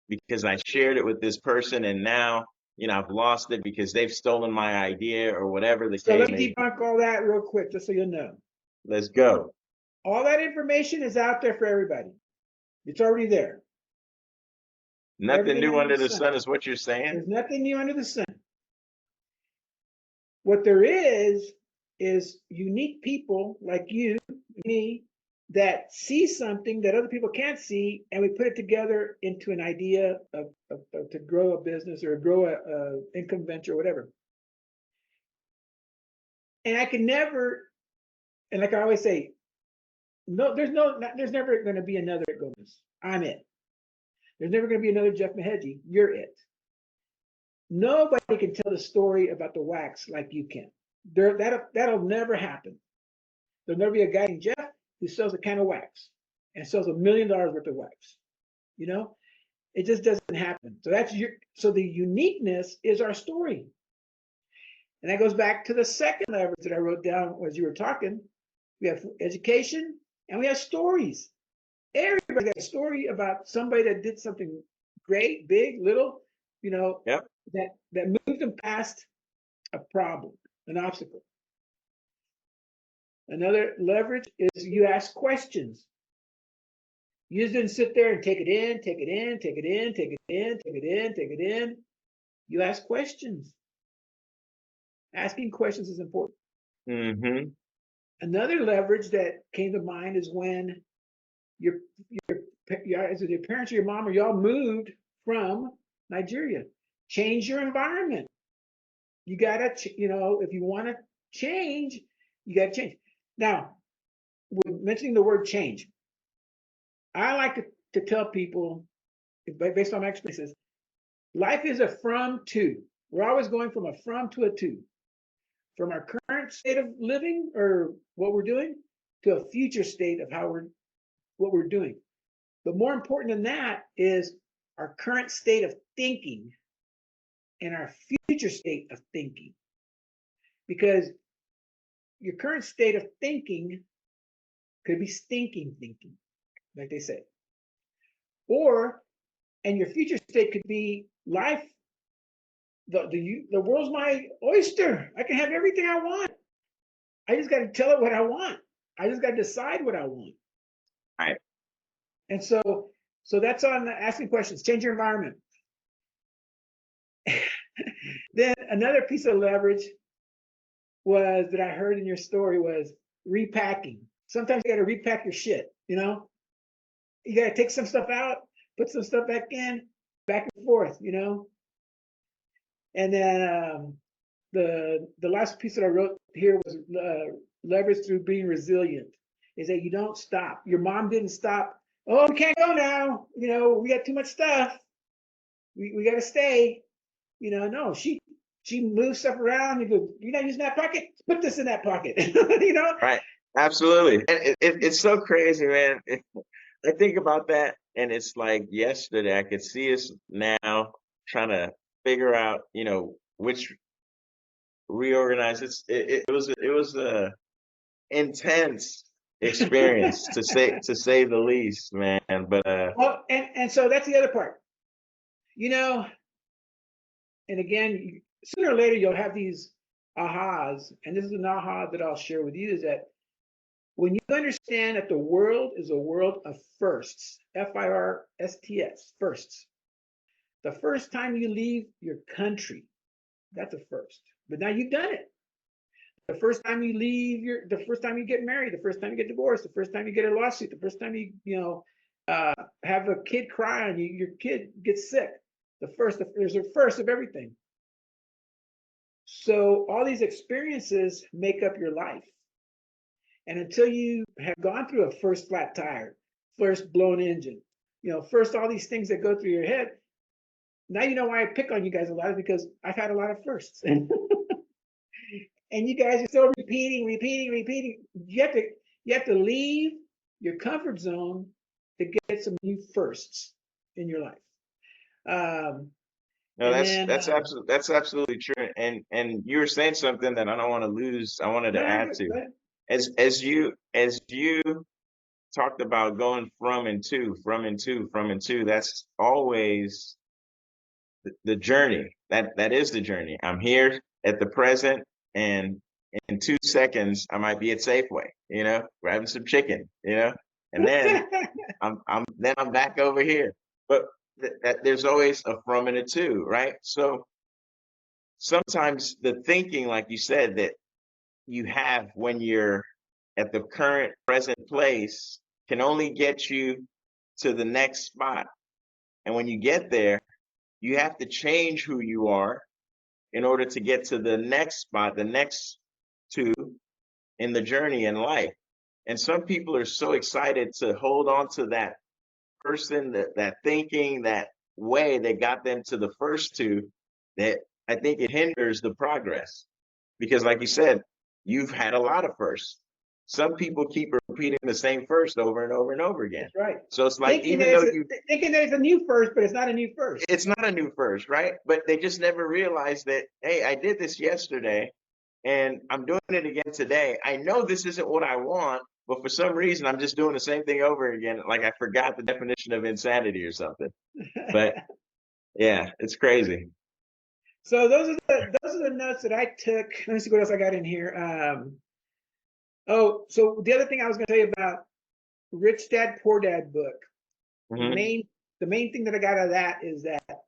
because I shared it with this person. And now, I've lost it because they've stolen my idea or whatever the case may be. So let me debunk all that real quick, just so you know. Let's go. All that information is out there for everybody. It's already there. Nothing new under the sun is what you're saying? There's nothing new under the sun. What there is unique people like you, me, that see something that other people can't see, and we put it together into an idea to grow a business or grow a income venture or whatever. And I can never, and like I always say, there's never going to be another Gomez. I'm it. There's never going to be another Jeff Meheji. You're it. Nobody can tell the story about the wax like you can. That'll never happen. There'll never be a guy named Jeff who sells a can of wax and sells $1 million worth of wax. It just doesn't happen. So the uniqueness is our story. And that goes back to the second leverage that I wrote down as you were talking. We have education and we have stories. Everybody got a story about somebody that did something great, big, little, Yep. that moved them past a problem, an obstacle. Another leverage is you ask questions. You just didn't sit there and take it in, take it in, take it in, take it in, take it in, take it in. You ask questions. Asking questions is important. Mm-hmm. Another leverage that came to mind is when your parents or your mom or y'all moved from Nigeria. Change your environment. You gotta, if you want to change, you gotta change. Now, we're mentioning the word change. I like to tell people, based on my experiences, life is a from to. We're always going from a from to a to. From our current state of living or what we're doing to a future state of what we're doing. But more important than that is our current state of thinking and our future state of thinking. Because your current state of thinking could be stinking thinking, like they say. And your future state could be life. The world's my oyster. I can have everything I want. I just got to tell it what I want. I just got to decide what I want. Right. And so that's on asking questions. Change your environment. Then another piece of leverage was that I heard in your story was repacking. Sometimes you got to repack your shit. You got to take some stuff out, put some stuff back in, back and forth. And then the last piece that I wrote here was leverage through being resilient. Is that you don't stop. Your mom didn't stop. Oh, we can't go now. We got too much stuff. We got to stay. No, she moves stuff around and goes, you're not using that pocket? Put this in that pocket. Right. Absolutely. And it's so crazy, man. I think about that, and it's like yesterday. I could see us now trying to figure out, which reorganize. It was a intense experience to say the least, man. But Well, and so that's the other part, you know. And again, sooner or later you'll have these ahas, and this is an aha that I'll share with you: is that when you understand that the world is a world of firsts, FIRSTS, firsts. The first time you leave your country, that's a first. But now you've done it. The first time you leave the first time you get married, the first time you get divorced, the first time you get a lawsuit, the first time have a kid cry on you, your kid gets sick. There's a first of everything. So all these experiences make up your life. And until you have gone through a first flat tire, first blown engine, first all these things that go through your head, now you know why I pick on you guys a lot, is because I've had a lot of firsts. And you guys are still repeating. You have to leave your comfort zone to get some new firsts in your life. no, And that's absolutely true. And you were saying something that I don't want to lose. I wanted to no, add to. As you talked about going from and to, that's always the journey. That is the journey. I'm here at the present, and in 2 seconds I might be at Safeway, grabbing some chicken, and then I'm back over here. But there's always a from and a to, right? So sometimes the thinking, like you said, that you have when you're at the current present place can only get you to the next spot. And when you get there, you have to change who you are in order to get to the next spot, the next two in the journey in life. And some people are so excited to hold on to that person, that thinking, that way that got them to the first two, that I think it hinders the progress. Because like you said, you've had a lot of firsts. Some people keep repeating the same first over and over and over again. That's right. So it's like, thinking that it's a new first, but it's not a new first. It's not a new first, right? But they just never realized that, hey, I did this yesterday and I'm doing it again today. I know this isn't what I want, but for some reason I'm just doing the same thing over again. Like I forgot the definition of insanity or something. But yeah, it's crazy. So those are the notes that I took. Let me see what else I got in here. So the other thing I was going to tell you about Rich Dad Poor Dad book. Mhm. The main thing that I got out of that is that,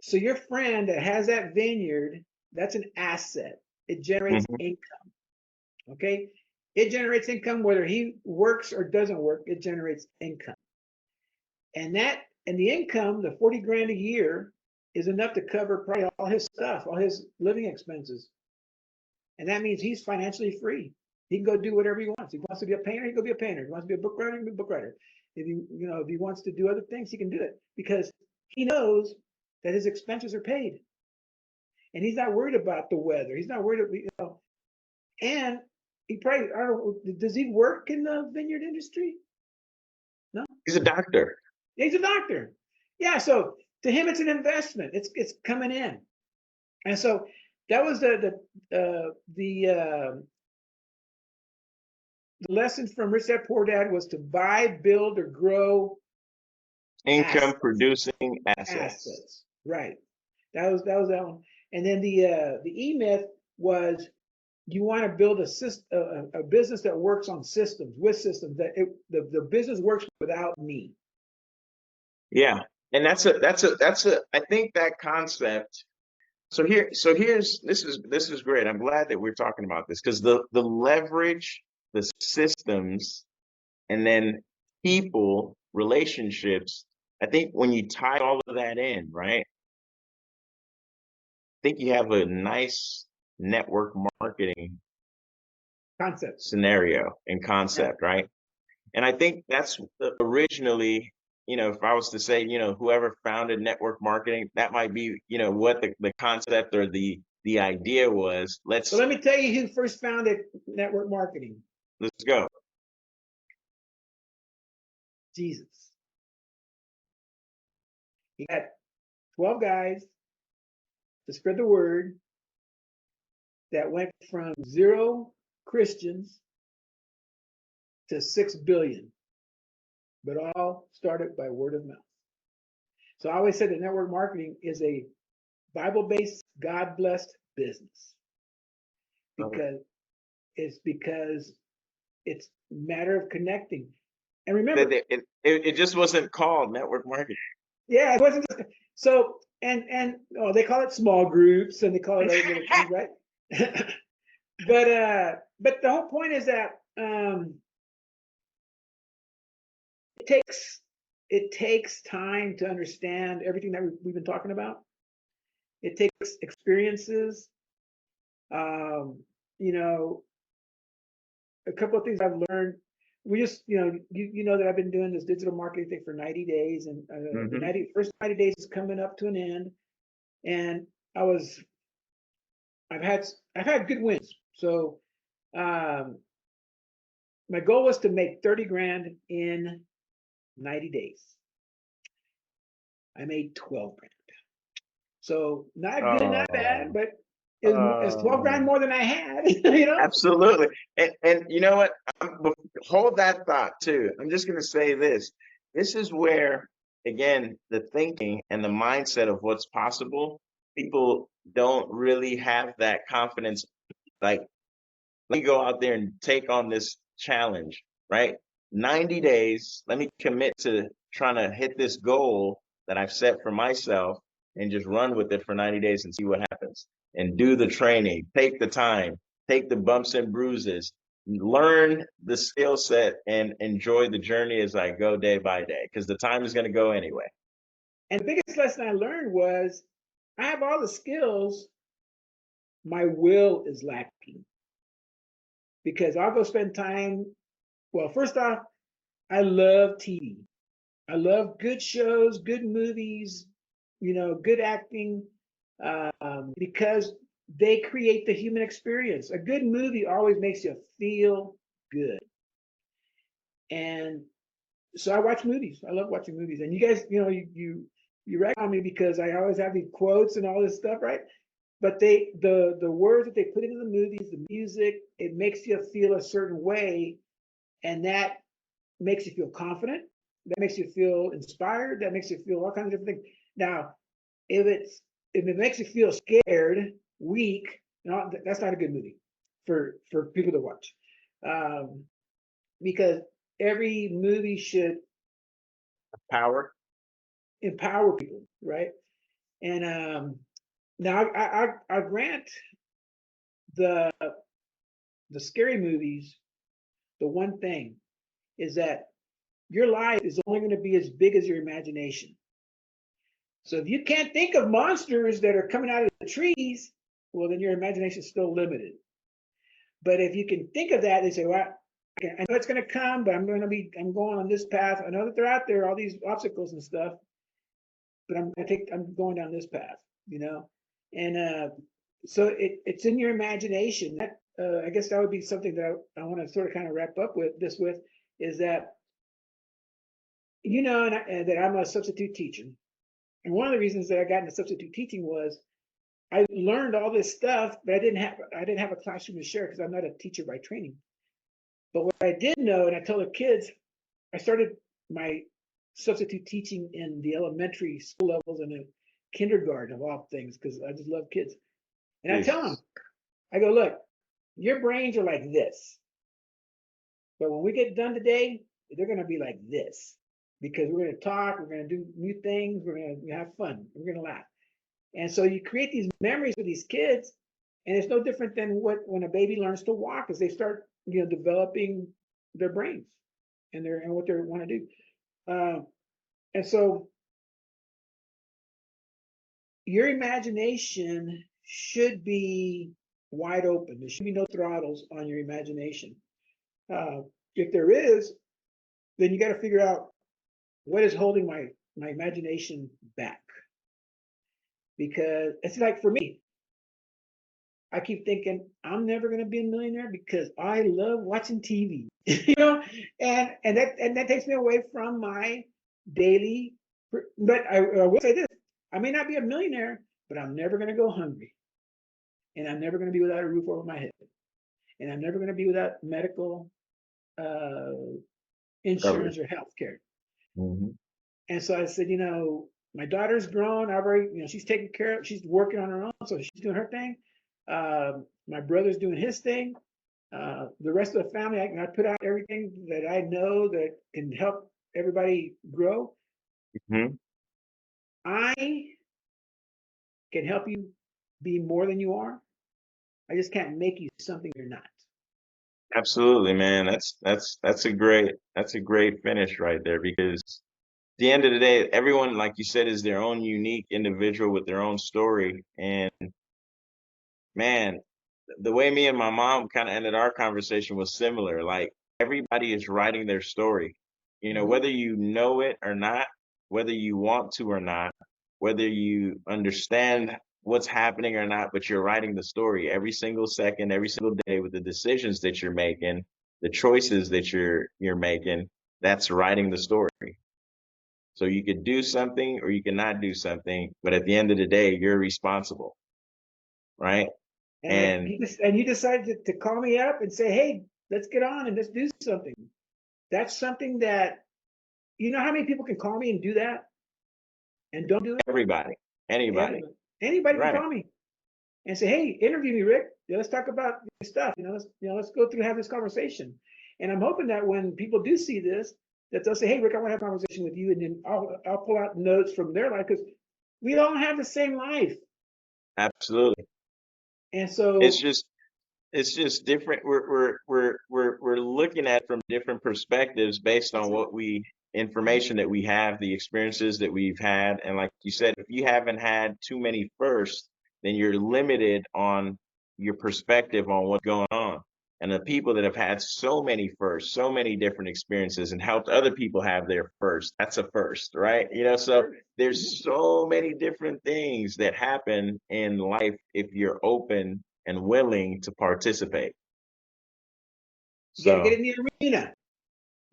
so your friend that has that vineyard, that's an asset. It generates Mhm. income. Okay, it generates income whether he works or doesn't work. It generates income, and the income, the 40 grand a year, is enough to cover probably all his stuff, all his living expenses. And that means he's financially free. He can go do whatever he wants. If he wants to be a painter, he can go be a painter. If he wants to be a book writer, he can be a book writer. If he wants to do other things, he can do it because he knows that his expenses are paid. And he's not worried about the weather. He's not worried about, and he probably, I don't know, does he work in the vineyard industry? No. He's a doctor. He's a doctor. Yeah, so to him it's an investment. It's coming in. And so that was the lesson from Rich Dad Poor Dad was to buy, build, or grow Income assets. producing assets. Assets. Right. That was that one. And then the E-Myth was, you want to build a business that works on systems, with systems, that the business works without me. Yeah. And that's a I think that concept. So here's this is great. I'm glad that we're talking about this because the leverage, the systems, and then people, relationships, I think when you tie all of that in, right? I think you have a nice network marketing Concept. scenario and concept, right? And I think that's originally, if I was to say, whoever founded network marketing, that might be, what the concept or the idea was. So let me tell you who first founded network marketing. Let's go. Jesus. He got 12 guys to spread the word that went from 0 Christians to 6 billion, but all started by word of mouth. So I always said that network marketing is a Bible-based, God-blessed business because it's a matter of connecting. And remember, it just wasn't called network marketing. yeah, it wasn't just, so and oh, they call it small groups and they call it other little things, right? But the whole point is that it takes time to understand everything that we've been talking about. It takes experiences. You know, a couple of things I've learned. We just, you know that I've been doing this digital marketing thing for 90 days, and the first 90 days is coming up to an end. And I've had good wins. So my goal was to make 30 grand in 90 days. I made 12 grand. So not good, not bad, but it's 12 grand more than I had, you know? Absolutely. And you know what? Hold that thought too. I'm just going to say this. This is where, again, the thinking and the mindset of what's possible, people don't really have that confidence. Like, let me go out there and take on this challenge, right? 90 days, let me commit to trying to hit this goal that I've set for myself and just run with it for 90 days and see what happens. And do the training, take the time, take the bumps and bruises, learn the skill set, and enjoy the journey as I go day by day, because the time is going to go anyway. And the biggest lesson I learned was I have all the skills, my will is lacking. Because I'll go spend time, well, first off, I love TV. I love good shows, good movies, good acting, because they create the human experience. A good movie always makes you feel good. And so I watch movies. I love watching movies. And you guys, you rag on me because I always have these quotes and all this stuff, right? But the words that they put into the movies, the music, it makes you feel a certain way, and that makes you feel confident. That makes you feel inspired. That makes you feel all kinds of different things. Now, if it makes you feel scared, weak, that's not a good movie for people to watch, because every movie should empower people, right? And now I grant the scary movies, the one thing is that your life is only going to be as big as your imagination. So if you can't think of monsters that are coming out of the trees, well, then your imagination is still limited. But if you can think of that, they say, well, I know it's going to come, but I'm going on this path. I know that they're out there, all these obstacles and stuff, but I'm going down this path, And so it's in your imagination. That I guess that would be something that I want to sort of kind of wrap up with is that, that I'm a substitute teacher. And one of the reasons that I got into substitute teaching was I learned all this stuff, but I didn't have a classroom to share because I'm not a teacher by training. But what I did know, and I told the kids, I started my substitute teaching in the elementary school levels and the kindergarten of all things, because I just love kids. And I tell them, I go, look, your brains are like this. But when we get done today, they're going to be like this, because we're going to talk, we're going to do new things, we're going to have fun, we're going to laugh. And so you create these memories with these kids, and it's no different than when a baby learns to walk, as they start, developing their brains and what they want to do. And so your imagination should be wide open. There should be no throttles on your imagination. If there is, then you got to figure out what is holding my imagination back. Because it's like, for me, I keep thinking I'm never going to be a millionaire because I love watching TV, you know, and that takes me away from my daily. But I will say this: I may not be a millionaire, but I'm never going to go hungry, and I'm never going to be without a roof over my head, and I'm never going to be without medical uh, insurance Coverage. or health care. Mhm. And so I said, my daughter's grown. I've already, she's taking care of, she's working on her own, so she's doing her thing. My brother's doing his thing. The rest of the family, I put out everything that I know that can help everybody grow. Mhm. I can help you be more than you are. I just can't make you something you're not. Absolutely, man. That's a great finish right there because at the end of the day, everyone, like you said, is their own unique individual with their own story. And man, the way me and my mom kind of ended our conversation was similar. Like everybody is writing their story, Hmm. whether you know it or not, whether you want to or not, whether you understand what's happening or not, but you're writing the story every single second, every single day with the decisions that you're making, the choices that you're making. That's writing the story. So you could do something or you cannot do something, but at the end of the day, you're responsible, right? And And you decided to call me up and say, hey, let's get on and let's do something. That's something that, you know how many people can call me and do that and don't do it? everybody, anybody, Everybody. Anybody can right? call me and say, "Hey, interview me, Rick. Yeah, let's talk about this stuff. Let's go through have this conversation." And I'm hoping that when people do see this, that they'll say, "Hey, Rick, I want to have a conversation with you," and then I'll pull out notes from their life because we all have the same life, Absolutely. and It's so just it's just different. We're looking at it from different perspectives based that's on it. what we information that we have, the experiences that we've had. And like you said, if you haven't had too many first, then you're limited on your perspective on what's going on. And the people that have had so many first, so many different experiences and helped other people have their first, that's a first, right? So Mhm. there's so many different things that happen in life if you're open and willing to participate. You got to get So in the arena.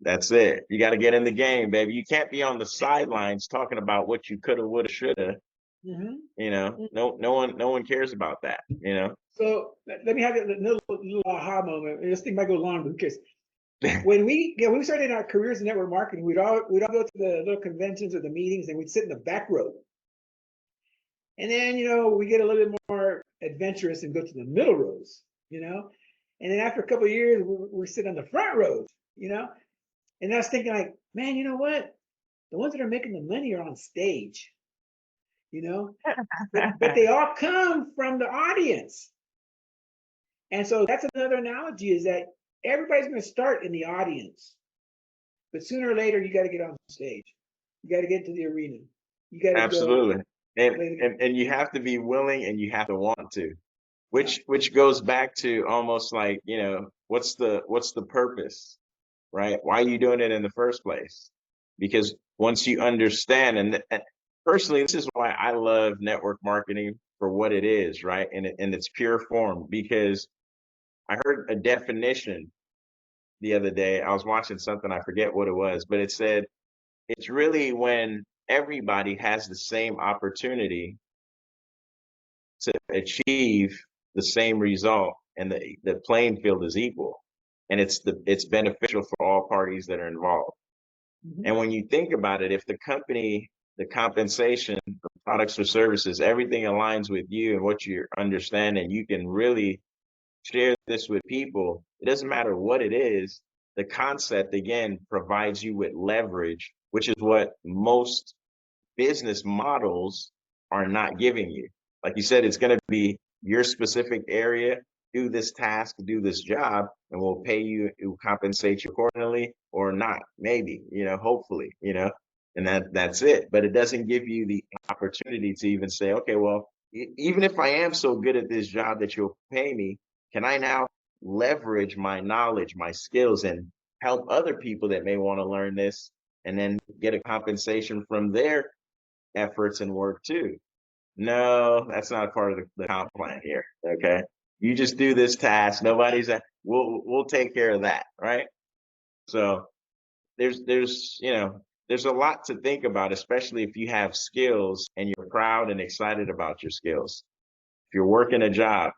that's it. You got to get in the game, baby. You can't be on the sidelines talking about what you coulda, woulda, shoulda. Hmm. No one cares about that. So let me have a little aha moment. This thing might go long, but who cares? When we started our careers in network marketing, we'd all go to the little conventions or the meetings, and we'd sit in the back row. And then we get a little bit more adventurous and go to the middle rows. You know, and then after a couple of years, we sit on the front rows. You know, and I was thinking like, man, you know what? The ones that are making the money are on stage. You know, but they all come from the audience. And so that's another analogy is that everybody's going to start in the audience, but sooner or later you got to get on stage. You got to get to the arena. You got to go Absolutely. And, play the game. and and you have to be willing and you have to want to. Which goes back to almost like, what's the purpose, right? Why are you doing it in the first place? Because once you understand, and personally, this is why I love network marketing for what it is, right? In its pure form, because I heard a definition the other day. I was watching something, I forget what it was, but it said it's really when everybody has the same opportunity to achieve the same result and the playing field is equal and it's beneficial for all parties that are involved. Mhm. And when you think about it, if the company, the compensation, the products or services, everything aligns with you and what you understand, and you can really share this with people, it doesn't matter what it is. The concept again provides you with leverage, which is what most business models are not giving you. Like you said, it's going to be your specific area, do this task, do this job, and we'll pay you, it will compensate you accordingly or not, maybe, hopefully, and that's it. But it doesn't give you the opportunity to even say, okay, well, even if I am so good at this job that you'll pay me, can I now leverage my knowledge, my skills, and help other people that may want to learn this and then get a compensation from their efforts and work too? No, that's not part of the comp plan here. Okay. You just do this task. Nobody's we'll take care of that, right? So there's there's a lot to think about, especially if you have skills and you're proud and excited about your skills. If you're working a job,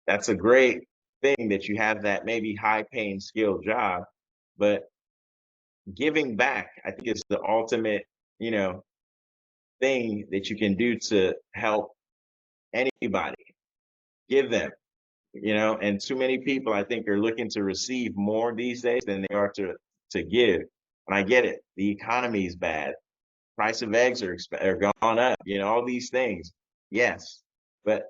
that's a great thing that you have that maybe high paying skill job, but giving back, I think, is the ultimate, thing that you can do to help anybody. Give them, and too many people, I think, are looking to receive more these days than they are to give. And I get it. The economy is bad. Price of eggs are gone up, all these things. Yes. But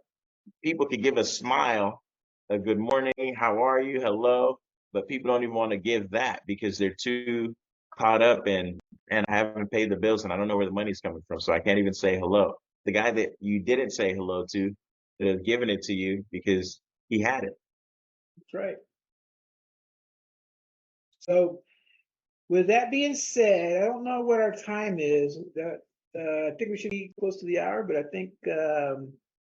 people could give a smile, a good morning, how are you, hello, but people don't even want to give that because they're too caught up in, and I haven't paid the bills and I don't know where the money's coming from, so I can't even say hello. The guy that you didn't say hello to would have given it to you because he had it. That's right. So with that being said, I don't know what our time is. I think we should be close to the hour, but I think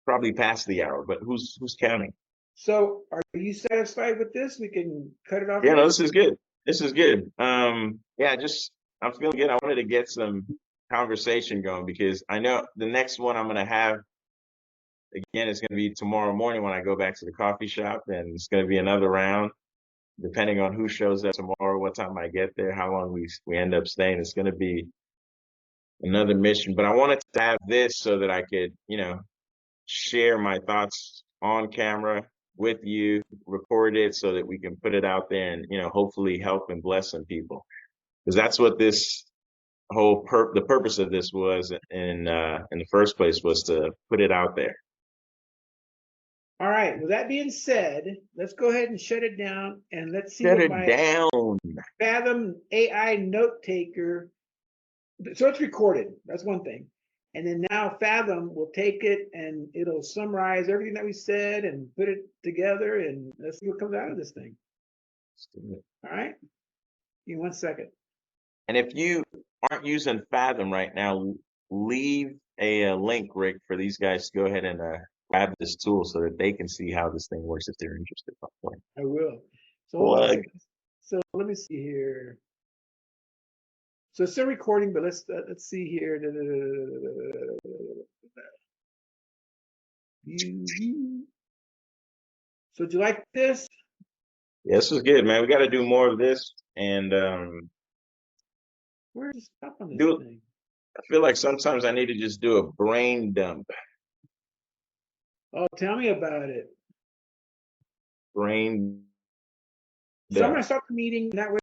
Probably past the hour, but who's counting? so. Are you satisfied with this? We can cut it off. Yeah, here? no, this is good. This is good. Yeah, I'm feeling good. I wanted to get some conversation going because I know the next one I'm gonna have again is gonna be tomorrow morning when I go back to the coffee shop, and it's gonna be another round. Depending on who shows up tomorrow, what time I get there, how long we end up staying, it's gonna be another mission. But I wanted to have this so that I could, share my thoughts on camera with you, record it so that we can put it out there and, hopefully help and bless some people. Because that's what this whole the purpose of this was in the first place, was to put it out there. All right. With that being said, let's go ahead and shut it down and let's see Shut what it my down. Fathom AI note taker. So it's recorded. That's one thing. And then now Fathom will take it and it'll summarize everything that we said and put it together, and let's see what comes out of this thing. All right. Give me 1 second. And if you aren't using Fathom right now, leave a link, Rick, for these guys to go ahead and grab this tool so that they can see how this thing works if they're interested. I will. So hold on a Plug. second. So let me see here. So it's still recording, but let's see here. So do you like this? Yeah, this is good, man. We got to do more of this, and Where's the stuff on this do. thing? I feel like sometimes I need to just do a brain dump. Oh, tell me about it. Brain So I'm dump. gonna start the meeting that way.